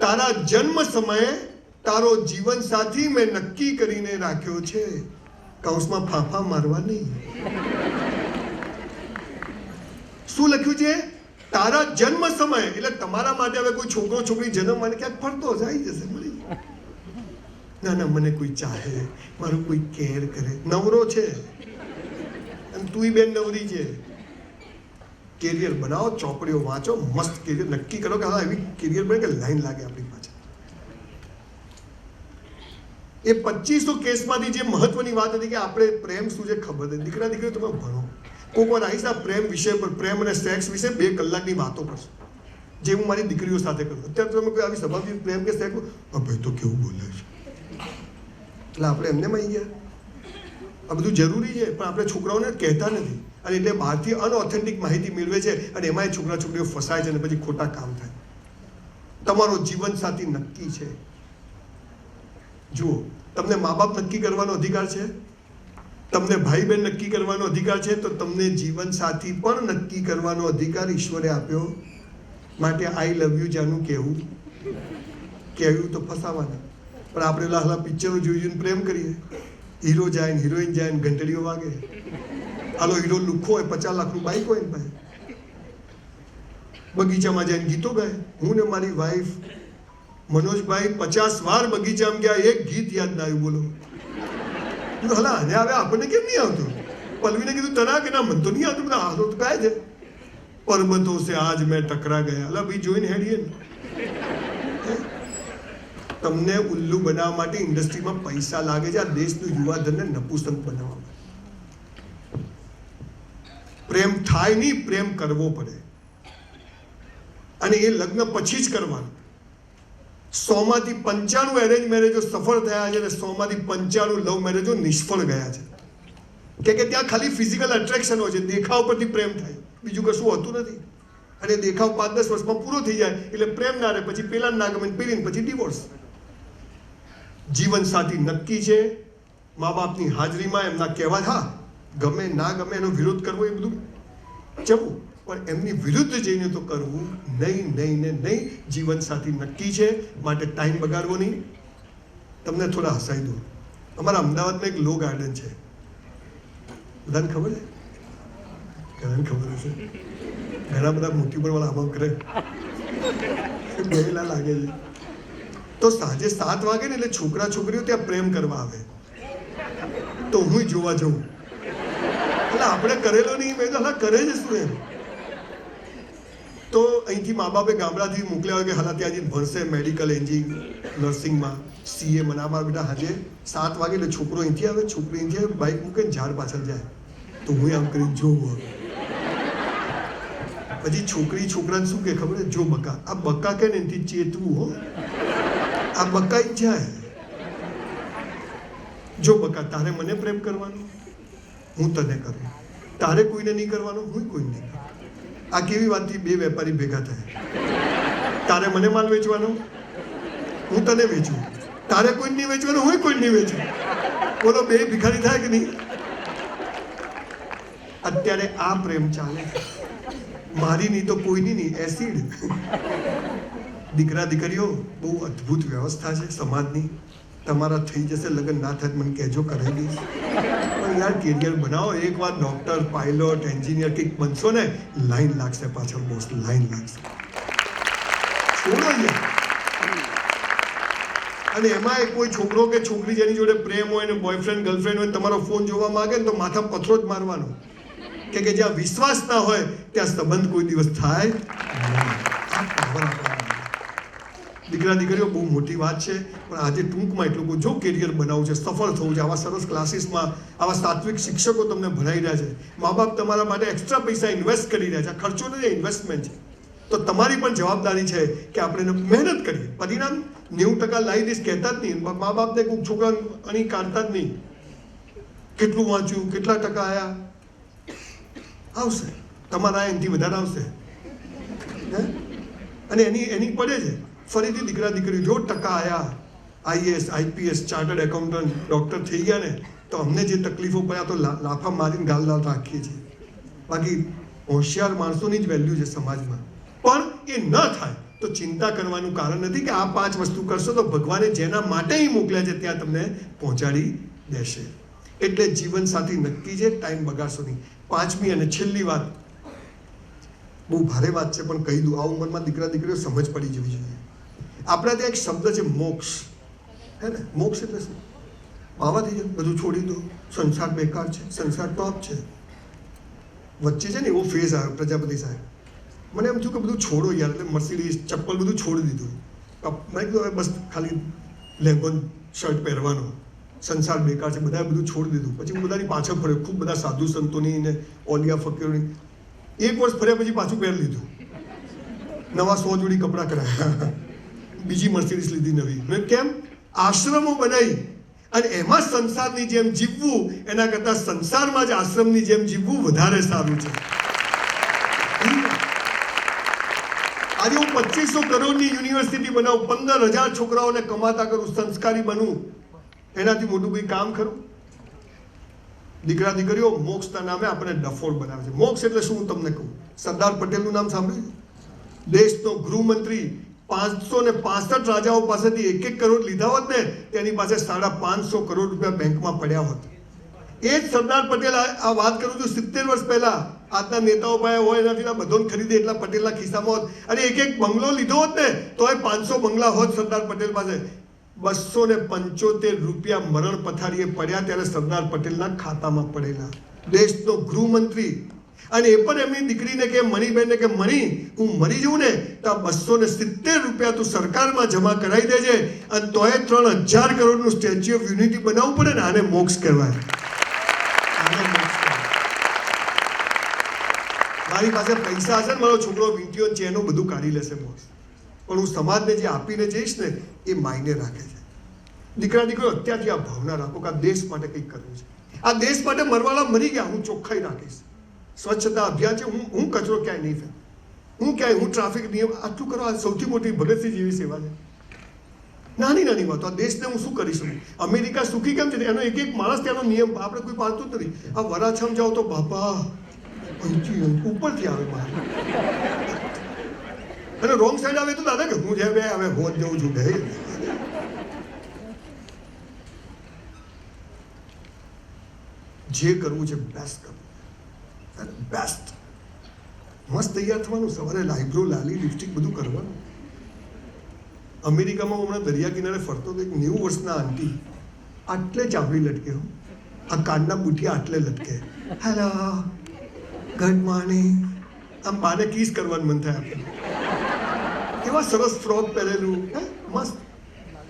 તારા જન્મ સમયે તારો જીવન સાથી મેં નક્કી કરીને રાખ્યો છે. કૌંસમાં ફાંફા મારવા નહીં. શું લખ્યું છે? તારા જન્મ સમયે. એટલે તમારા માટે હવે કોઈ છોકરો છોકરી જન્મવાને ક્યાંક ફરતો આવી જશે, મળી. ના મને કોઈ ચાહે, મારું કોઈ કેર કરે. નવરો છે અને તુંય બેન નવરી છે. કેરિયર બનાવો, ચોપડીઓ વાંચો, મસ્ત કેરિયર નક્કી કરો કે હા એવી કેરિયર બને કે લાઈન લાગે આપણી પાછળ. એ 2500 કેસમાંથી જે મહત્વની વાત હતી કે આપણે પ્રેમ શું છે ખબર નથી. દીકરા દીકરીઓ તમે ભણો. કોઈક વાર આવીશ આ પ્રેમ વિષય પર, પ્રેમ અને સેક્સ વિશે 2 કલાકની વાતો કરશો, જે હું મારી દીકરીઓ સાથે કરું. અત્યારે તમે કોઈ આવી સભાથી પ્રેમ કે સેક્સ, ભાઈ તો કેવું બોલે છે, એટલે આપણે એમને આવી ગયા. આ બધું જરૂરી છે પણ આપણે છોકરાઓને કહેતા નથી, અને એટલે બહારથી અનઓથેન્ટિક માહિતી મેળવે છે, અને એમાંય છોકરા છોકરીઓ ફસાય છે અને પછી ખોટા કામ થાય. તમારો જીવન સાથી નક્કી છે. જુઓ, તમને મા બાપ નક્કી કરવાનો અધિકાર છે, તમને ભાઈ બહેન નક્કી કરવાનો અધિકાર છે, તો તમને જીવન સાથી પણ નક્કી કરવાનો અધિકાર ઈશ્વરે આપ્યો. માટે આઈ લવ યુ જાનું કહેવું તો ફસાવાના. પણ આપણે હાલા પિક્ચરો જોઈને પ્રેમ કરીએ. હીરો જાય ને હિરોઈન જાય ને ઘંટડીઓ વાગે. હાલો હીરો લુખ્ખો હોય, 50 લાખનું બાઈક હોય ને ભાઈ, બગીચામાં જઈને ગીતો ગાય. હું ને મારી વાઈફ મનોજભાઈ 50 વાર બગીચામાં ગયા, એક ગીત યાદ ના આવ્યું. બોલો હલા આને હવે આપણને કેમ નહીં આવતું? પલ્લવીને કીધું તના કે ના મન તો નહીં આવતું. બધા હાથો તો કાય છે પર્વતો સે આજ મેં ટકરા ગયા. અલા ભાઈ જોઈને હેડીએ ને. તમને ઉલ્લુ બનાવવા માટે ઇન્ડસ્ટ્રીમાં પૈસા લાગે છે. આ દેશનું યુવાધનને નપુસંક બનાવવા માટે. પ્રેમ થાય નહીં, પ્રેમ કરવો પડે. અને એ લગ્ન પછી જ કરવાનું. 100માંથી 95 એરેન્જ મેરેજો સફળ થયા છે અને 100માંથી 95 લવ મેરેજો નિષ્ફળ ગયા છે. કે ત્યાં ખાલી ફિઝિકલ એટ્રેક્શન હોય છે, દેખાવ પરથી પ્રેમ થાય, બીજું કશું હોતું નથી. અને દેખાવ 5-10 વર્ષમાં પૂરો થઈ જાય એટલે પ્રેમ ના રહે, પછી પેલા ના ગમે, પેલી પછી ડિવોર્સ. જીવન સાથી નક્કી છે. મા બાપની હાજરીમાં એમના કહેવા, હા ગમે ના ગમે એનો વિરોધ કરવો એ બધું જવું, પણ એમની વિરુદ્ધ જઈને તો કરવું નહીં, નહીં ને નહીં. જીવન સાથી નક્કી છે, માટે ટાઈમ બગાડવો નહીં. તમને થોડા હસાઈ દો. અમારા અમદાવાદમાં એક લો ગાર્ડન છે, બધાને ખબર છે? ઘણાને ખબર હશે. ઘણા બધા મોટી ઉંમરવાળા આમ કરે ગયેલા લાગે છે. તો સાંજે 7 વાગે ને એટલે છોકરા છોકરીઓ ત્યાં પ્રેમ કરવા આવે, તો હું જોવા જઉં. એટલે આપણે કરેલો નહીં, મેં તો કરે છે શું એમ. તો અહીંથી મા બાપે ગામડાથી મોકલ્યા હોય કે હાલા ત્યાં ભણશે મેડિકલ, એન્જિનિયરિંગ, નર્સિંગમાં, CA. મને મારા બેટા સાંજે 7 વાગે એટલે છોકરો અહીંથી આવે, છોકરી અહીંથી આવે, બાઇક મૂકીને ઝાડ પાછળ જાય. તો હું આમ કરીને જોઉં. પછી છોકરી છોકરાને શું કે ખબર? જો બકા. આ બકા કે ને એનાથી ચેતવું હો. આ બકા જ જાય. જો બકા, તારે મને પ્રેમ કરવાનો, હું તને કરું. તારે કોઈને નહીં કરવાનો, હું કોઈને નહીં કરું. આ કેવી વાતથી 2 વેપારી ભેગા થાય? તારે મને માલ વેચવાનો, હું તને વેચું. તારે કોઈ નહીં વેચવાનો, હું કોઈ નહીં વેચું. બોલો, 2 ભિખારી થાય કે નહીં? અત્યારે આ પ્રેમ ચાલે. મારી નહીં તો કોઈની નહીં, એસિડ. દીકરા દીકરીઓ, બહુ અદ્ભુત વ્યવસ્થા છે સમાજની. તમારા થઈ જશે લગ્ન, ના થાય મને કહેજો, કરાવી દઈશ. પણ યાર કેરિયર બનાવો. એકવાર ડોક્ટર, પાયલોટ, એન્જિનિયર કંઈક બનશો ને, લાઈન લાગશે પાછળ બોસ, લાઈન લાગશે. છોડો યાર. અને એમાં કોઈ છોકરો કે છોકરી જેની જોડે પ્રેમ હોય ને બોયફ્રેન્ડ ગર્લફ્રેન્ડ હોય, તમારો ફોન જોવા માંગે ને તો માથા પથરો જ મારવાનો. કે જ્યાં વિશ્વાસ ના હોય ત્યાં સંબંધ કોઈ દિવસ થાય નહીં. દીકરા દીકરીઓ, બહુ મોટી વાત છે, પણ આજે ટૂંકમાં એટલું કહું, જો કેરિયર બનાવવું છે, સફળ થવું છે, આવા સરસ ક્લાસીસમાં આવા સાત્વિક શિક્ષકો તમને ભણાવી રહ્યા છે, મા બાપ તમારા માટે એક્સ્ટ્રા પૈસા ઇન્વેસ્ટ કરી રહ્યા છે. ખર્ચો નથી, ઇન્વેસ્ટમેન્ટ છે. તો તમારી પણ જવાબદારી છે કે આપણે મહેનત કરીએ. પરિણામ 90% લાવી દઈશ કહેતા જ નહીં. મા બાપને કોઈ છોકરા અણી કાઢતા જ નહીં. કેટલું વાંચ્યું, કેટલા ટકા આવ્યા, આવશે. તમારા એનાથી વધારે આવશે. અને એની પડે છે. ફરીથી દીકરા દીકરી, જો ટકા આવ્યા, IAS, IPS, chartered accountant, doctor થઈ ગયા ને, તો અમને જે તકલીફો પડ્યા તો લાફા મારીને ગાલ લાલ રાખીએ છીએ. બાકી હોશિયાર માણસોની જ વેલ્યુ છે સમાજમાં. પણ એ ન થાય તો ચિંતા કરવાનું કારણ નથી કે આ 5 વસ્તુ કરશો તો ભગવાને જેના માટે મોકલ્યા છે ત્યાં તમને પહોંચાડી દેશે. એટલે જીવન સાથી નક્કી છે, ટાઈમ બગાડશો નહીં. 5મી અને છેલ્લી વાત, બહુ ભારે વાત છે પણ કહી દઉં. આ ઉંમરમાં દીકરા દીકરીઓ સમજ પડી જવી જોઈએ. આપણા ત્યાં એક શબ્દ છે મોક્ષ, હે ને? મોક્ષ એટલે શું? બાવા થઈ જાય, બધું છોડી દો, સંસાર બેકાર છે, સંસાર ટોપ છે. વચ્ચે છે ને એવો ફેઝ આવ્યો પ્રજાપતિ સાહેબ, મને એમ થયું કે બધું છોડો યાર. એટલે મર્સિડીઝ, ચપ્પલ બધું છોડી દીધું. મેં કીધું બસ ખાલી લેંગો શર્ટ પહેરવાનો, સંસાર બેકાર છે, બધાએ બધું છોડી દીધું. પછી હું બધાની પાછળ ફર્યો, ખૂબ બધા સાધુ સંતોની ને ઓલિયા ફકીરોની. 1 વર્ષ ફર્યા પછી પાછું પહેરી લીધું. નવા 100 જોડી કપડાં કરાયા, બીજી મર્સિડીઝ લીધી નવી. મેં કેમ? આશ્રમો બનાવી અને એમાં સંસારની જેમ જીવવું એના કરતાં સંસારમાં જ આશ્રમની જેમ જીવવું વધારે સારું છે. આજે હું 2500 કરોડની યુનિવર્સિટી બનાવું, 15,000 છોકરાઓને કમાતા કરું, સંસ્કારી બનું, એનાથી મોટું કોઈ કામ ખરું? દીકરા દીકરીઓ, મોક્ષના નામે આપણે ડફોળ બનાવે છે. મોક્ષ એટલે શું હું તમને કહું. સરદાર પટેલનું નામ સાંભળ્યું? દેશનો ગૃહમંત્રી 565 રાજાઓ પાસેથી 1-1 કરોડ લીધા હોત ને, તેની પાસે 550 કરોડ રૂપિયા બેંકમાં પડ્યા હોત. એ જ સરદાર પટેલ, આ વાત કરું છું 70 વર્ષ પહેલા. આજના નેતાઓ પાસે હોય એનાથી બધોને ખરીદે એટલા પટેલના ખિસ્સામાં હોત. અને 1-1 બંગલો લીધો હોત ને તો એ 500 બંગલા હોત સરદાર પટેલ પાસે. 275 રૂપિયા મરણ પથારીએ પડ્યા ત્યારે સરદાર પટેલના ખાતામાં પડેલા. દેશનો ગૃહમંત્રી, અને એ પણ એમની દીકરીને કે મણીબેનને કે મણી, હું મરી જઉં ને તો 270 રૂપિયા તું સરકારમાં જમા કરાવી દેજે, અને તોય 3000 કરોડનું સ્ટેચ્યુ ઓફ યુનિટી બનાવવું પડે ને, આને મોક્ષ કહેવાય. મારી પાસે પૈસા હશે ને, મારો છોકરો વીંટીઓ ચેનો બધું કાઢી લેશે બોસ, પણ હું સમાજને જે આપીને જઈશ ને એ માયને રાખે છે. દીકરા દીકરીઓ અત્યારથી આ ભાવના રાખો કે આ દેશ માટે કંઈક કરવું છે. આ દેશ માટે મરવાળા મરી ગયા, હું ચોખ્ખાઈ રાખીશ. સ્વચ્છતા અભિયાન છે, હું કચરો ક્યાંય નહીં ફેંક, હું ટ્રાફિક નિયમ આટલું કરો. આ સૌથી મોટી ભગતસિંહ જેવી સેવા છે. નાની નાની વાતો, આ દેશને હું શું કરી શકું. અમેરિકા સુખી કેમ છે એનો એક એક માણસ ત્યાંનો નિયમ આપણે કોઈ પાડતું જ નથી. આ વરાછામ જાઓ તો બાપા ઉપરથી આવે બહાર, અને રોંગ સાઈડ આવે તો દાદા કે હું જે હવે હોત જઉં છું કે જે કરવું છે બેસ્ટ કરવું, બેસ્ટ. મસ્ત તૈયાર થવાનું, સવારે લાઈબ્રો લાલી લિપસ્ટિક બધું કરવાનું. અમેરિકામાં હમણાં દરિયા કિનારે ફરતો તો એક 90 વર્ષના આંટી આટલે ચાપડી લટકે, આ કાનના બુટિયા આટલે લટકે, હેલો ગુડ મોર્નિંગ, આમ બાને કિસ કરવાનું મન થાય આપણે. કેવા સરસ ફ્રોક પહેરેલું, મસ્ત.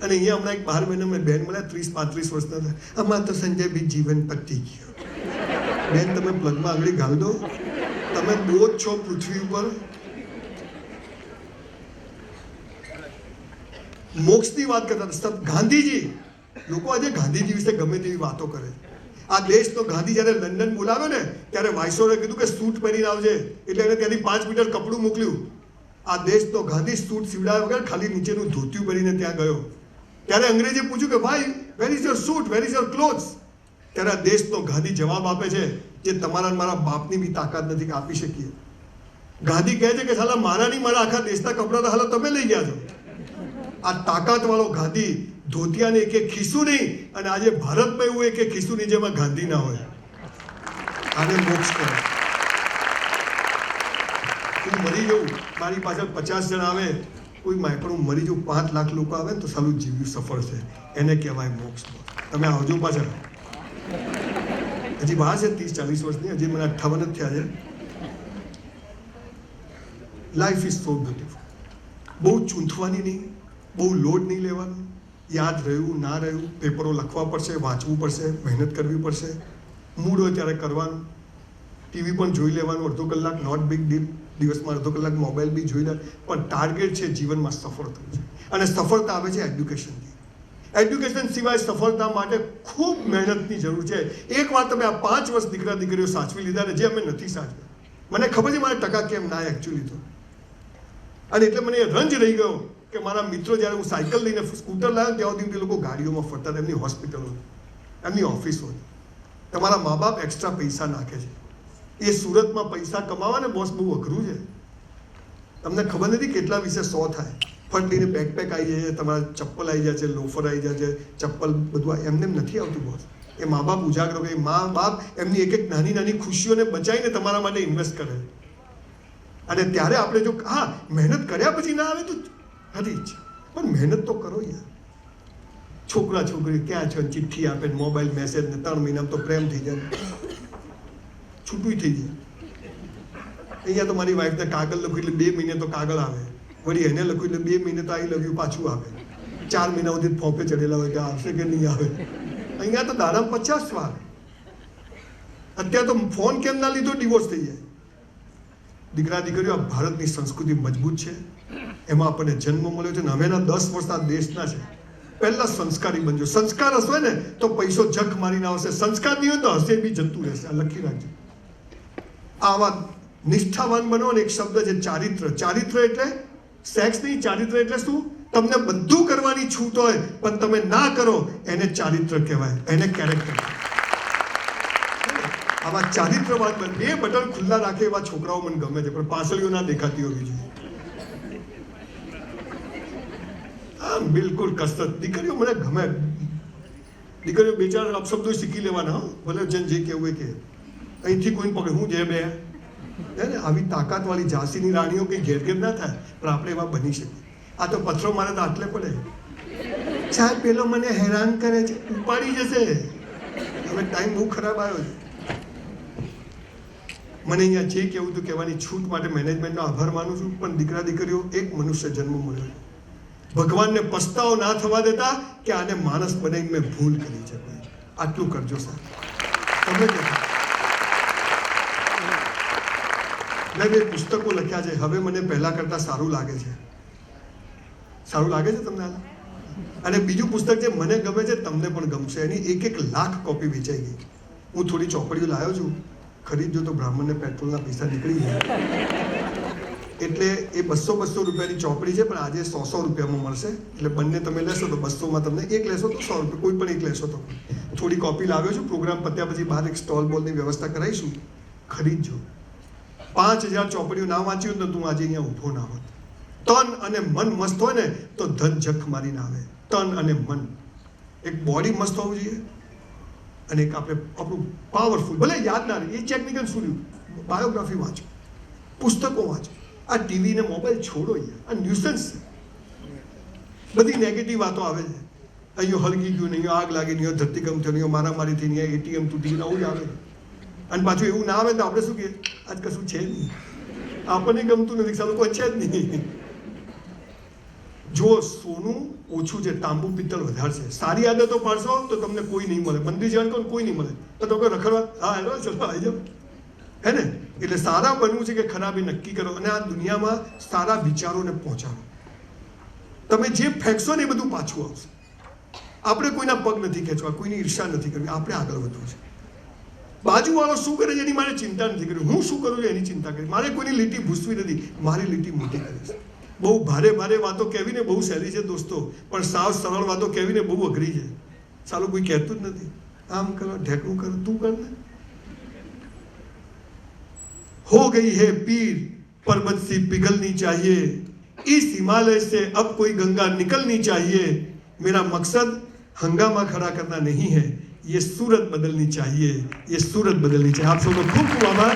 અને અહીંયા હમણાં એક 12 મહિના બેન મળ્યા 30-35 વર્ષના હતા. આમાં તો સંજય બી જીવન પતી ગયો. બેન તમે પ્લગમાં આંગળી ઘાલ દો, તમે બોધ છો પૃથ્વી ઉપર. મોક્ષની વાત કરતા ગાંધીજી, લોકો આજે ગાંધીજી વિશે ગમે તેવી વાતો કરે. આ દેશનો ગાંધી જ્યારે લંડન બોલાવ્યો ને ત્યારે વાઇસરોએ કીધું કે સૂટ પહેરીને આવજે, એટલે એને ત્યાંથી 5 મીટર કપડું મોકલ્યું. આ દેશનો ગાંધી સૂટ સીવડાવ્યા વગર ખાલી નીચેનું ધોતિયું પહેરીને ત્યાં ગયો. ત્યારે અંગ્રેજે પૂછ્યું કે ભાઈ where is your suit, where is your clothes? ત્યારે આ દેશનો ગાંધી જવાબ આપે છે જે તમારા મારા બાપની બી તાકાત નથી કે આપી શકીએ. ગાંધી કહે છે કે સાલા મારા નહીં, મારા આખા દેશના કપડાં તો હાલ તમે લઈ ગયા છો. આ તાકાતવાળો ગાંધી ધોતિયાને એક ખિસ્સું નહીં, અને આજે ભારતમાં એવું એક ખિસ્સું નહીં જેમાં ગાંધી ના હોય. આને મોક્ષ કરો. હું મરી જાઉં, મારી પાછળ 50 જણ આવે કોઈ પણ હું મરી જાઉં, 5 લાખ લોકો આવે ને તો સાલું જીવ્યું સફળ છે, એને કહેવાય મોક્ષ. તમે આવજો પાછળ. હજી બહાર છે 30-40 વર્ષની, હજી મને 58 જ થયા છે. Life is so beautiful. બહુ ચૂંથવાની નહીં, બહુ લોડ નહીં લેવાનો. યાદ રહ્યું ના રહ્યું, પેપરો લખવા પડશે, વાંચવું પડશે, મહેનત કરવી પડશે. મૂડ હોય ત્યારે કરવાનું. ટીવી પણ જોઈ લેવાનું અડધો કલાક, નોટ બિગ ડીલ. દિવસમાં અડધો કલાક મોબાઈલ બી જોઈ લે, પણ ટાર્ગેટ છે જીવનમાં સફળ થવું છે. અને સફળતા આવે છે એડ્યુકેશનથી. એડ્યુકેશન સિવાય સફળતા માટે ખૂબ મહેનતની જરૂર છે. એકવાર તમે આ 5 વર્ષ દીકરા દીકરીઓ સાચવી લીધા ને, જે અમે નથી સાચવ્યા. મને ખબર છે મારા ટકા કેમ ના એકચ્યુઅલી તો, અને એટલે મને રંજ રહી ગયો કે મારા મિત્રો જ્યારે હું સાયકલ લઈને સ્કૂટર લાવ્યો ત્યાં સુધી તે લોકો ગાડીઓમાં ફરતા હતા. એમની હોસ્પિટલો, એમની ઓફિસો. તમારા મા બાપ એક્સ્ટ્રા પૈસા નાખે છે. એ સુરતમાં પૈસા કમાવા ને બોસ બહુ અઘરું છે. તમને ખબર નથી કેટલા વિશે 100 થાય. ફંડીને બેકપેક આવી જાય છે, તમારા ચપ્પલ આવી જાય છે, લોફર આવી જાય છે, ચપ્પલ બધું એમને નથી આવતું બોસ. એ મા બાપ ઉજાગરો કરે, મા બાપ એમની એક એક નાની નાની ખુશીઓને બચાવીને તમારા માટે ઇન્વેસ્ટ કરે. અને ત્યારે આપણે જો મહેનત કર્યા પછી ના આવે તો હતી જ, પણ મહેનત તો કરો યાર. છોકરા છોકરી ક્યાં છે, ચિઠ્ઠી આપે, મોબાઈલ મેસેજ ને 3 મહિનામાં તો પ્રેમ થઈ જાય, છૂટું થઈ જાય. અહીંયા તો મારી વાઈફને કાગળ લખ્યું એટલે 2 મહિને તો કાગળ આવે, વળી એને લખ્યું એટલે 2 મહિને તો આઈ લવ યુ પાછું આવે. 4 મહિના સુધી ફોંપે ચડેલા હોય કે આવશે કે નહીં આવે. અહીંયા તો દાડામાં 50 વાર. અત્યારે તો ફોન કેમ ના લીધો ડિવોર્સ થઈ જાય. દીકરા દીકરીઓ, આ ભારતની સંસ્કૃતિ મજબૂત છે, એમાં આપણને જન્મ મળ્યો છે, અને હવેના 10 વર્ષ આ દેશના છે. પહેલા સંસ્કારી બનજો. સંસ્કાર હશે ને તો પૈસો જખ મારીને આવશે, સંસ્કાર નહીં હોય તો હશે બી જતું રહેશે. આ લખી રાખજો. આવા નિષ્ઠાવાન બનો. અને એક શબ્દ છે ચારિત્ર. ચારિત્ર એટલે સેક્સ નહીં, ચારિત્ર એટલે શું? તમને બધું કરવાની છૂટ હોય પણ તમે ના કરો, એને ચારિત્ર કહેવાય, એને કેરેક્ટર. આવા ચારિત્રવાન 2 બટન ખુલ્લા રાખે એવા છોકરાઓ મને ગમે છે, પણ પાછળીઓ ના દેખાતી હોવી જોઈએ. બિલકુલ કસરત. દીકરીઓ મને ગમે. દીકરીઓ 2-4 અપશબ્દો શીખી લેવાના, ભલે જે કહેવું કે અહીંથી કોઈ પકડે હું જે બે ને. આવી તાકાતવાળી ઝાંસીની રાણીઓ કંઈ ઘેર ઘેર ના થાય, પણ આપણે એવા બની શકીએ. આ તો પથ્થરો મારે તો આટલે પડે. સાહેબ પેલો મને હેરાન કરે છે, ઉપાડી જશે. હવે ટાઈમ બહુ ખરાબ આવ્યો છે. મને અહીંયા જે કહેવું હતું કહેવાની છૂટ માટે મેનેજમેન્ટનો આભાર માનું છું, પણ દીકરા દીકરીઓ એક મનુષ્ય જન્મ મળ્યો છે. ભગવાનને પસ્તાવો ના થવા દેતા કે આને માણસ બનાવીને મેં ભૂલ કરી છે. આટલું કરજો સાહેબ. તમે મેં 2 પુસ્તકો લખ્યા છે. હવે મને પહેલા કરતાં સારું લાગે છે. સારું લાગે છે તમને? અને બીજું પુસ્તક જે મને ગમે છે તમને પણ ગમશે. એની 1 લાખ કોપી વેચાઈ ગઈ. હું થોડી ચોપડીઓ લાવ્યો છું. ખરીદજો તો બ્રાહ્મણને પેટ્રોલના પૈસા નીકળી જાય. એટલે એ 200 રૂપિયાની ચોપડી છે, પણ આજે 100 રૂપિયામાં મળશે. એટલે બંને તમે લેશો તો 200માં તમને એક લેશો તો 100 રૂપિયા, કોઈ પણ એક લેશો તો. થોડી કોપી લાવ્યો છું. પ્રોગ્રામ પત્યા પછી બહાર એક સ્ટોલ બોલની વ્યવસ્થા કરાવીશું. ખરીદજો. 5000 ચોપડીઓ ના વાંચ્યું તો તું આજે અહીંયા ઊભો ના હોત. તન અને મન મસ્ત હોય ને તો ધન જખ મારીને આવે. તન અને મન, એક બોડી મસ્ત હોવું જોઈએ અને એક આપણું પાવરફુલ. ભલે યાદ ના રહે, એ ટેકનિકલ શું રહ્યું, બાયોગ્રાફી વાંચો, પુસ્તકો વાંચો. આ ટીવી ને મોબાઈલ છોડો યાર. આ ન્યુસન્સ છે. બધી નેગેટિવ વાતો આવે છે. અહીંયા હળગી ગયું, નહીં આગ લાગી, નહીં ધરતીકંપ થયો, નહીં મારામારી થઈ, નહીં એટીએમ તૂટી ગયું, આવું જ આવે. અને પાછું એવું ના આવે તો આપણે શું કહીએ, આજ કશું છે નહીં, આપણને ગમતું નથી, સારું કોઈ છે જ નહીં. જો સોનું ઓછું છે, તાંબુ પિત્તળ વધારે છે. સારી આદતો પાડશો તો તમને કોઈ નહીં મળે. મંદિર જવાનું કહો કોઈ નહીં મળે તો તમે રખડવા, હા હેલો ચલો આવી જાઓ, હે ને? એટલે સારા બનવું છે કે ખરાબ એ નક્કી કરો અને આ દુનિયામાં સારા વિચારોને પહોંચાડો. તમે જે ફેંકશો ને એ બધું પાછું આવશે. આપણે કોઈના પગ નથી ખેંચવા, કોઈની ઈર્ષા નથી કરવી, આપણે આગળ વધવું છે. બાજુવાળો શું કરે છે એની મારે ચિંતા નથી કરવી, હું શું કરું છું એની ચિંતા કરી. મારે કોઈની લીટી ભૂસવી નથી, મારી લીટી મોટી કરીશ. બહુ ભારે વાતો કહેવીને બહુ સહેલી છે દોસ્તો, પણ સાવ સરળ વાતો કહેવીને બહુ અઘરી છે. સાલું કોઈ કહેતું જ નથી. આમ કરો, ઢેકણું કરો, તું કર ને. हो गई है पीर पर्वत सी पिघलनी चाहिए, इस हिमालय से अब कोई गंगा निकलनी चाहिए. मेरा मकसद हंगामा खड़ा करना नहीं है, ये सूरत बदलनी चाहिए, ये सूरत बदलनी चाहिए. आप सबको खूब खूब आभार.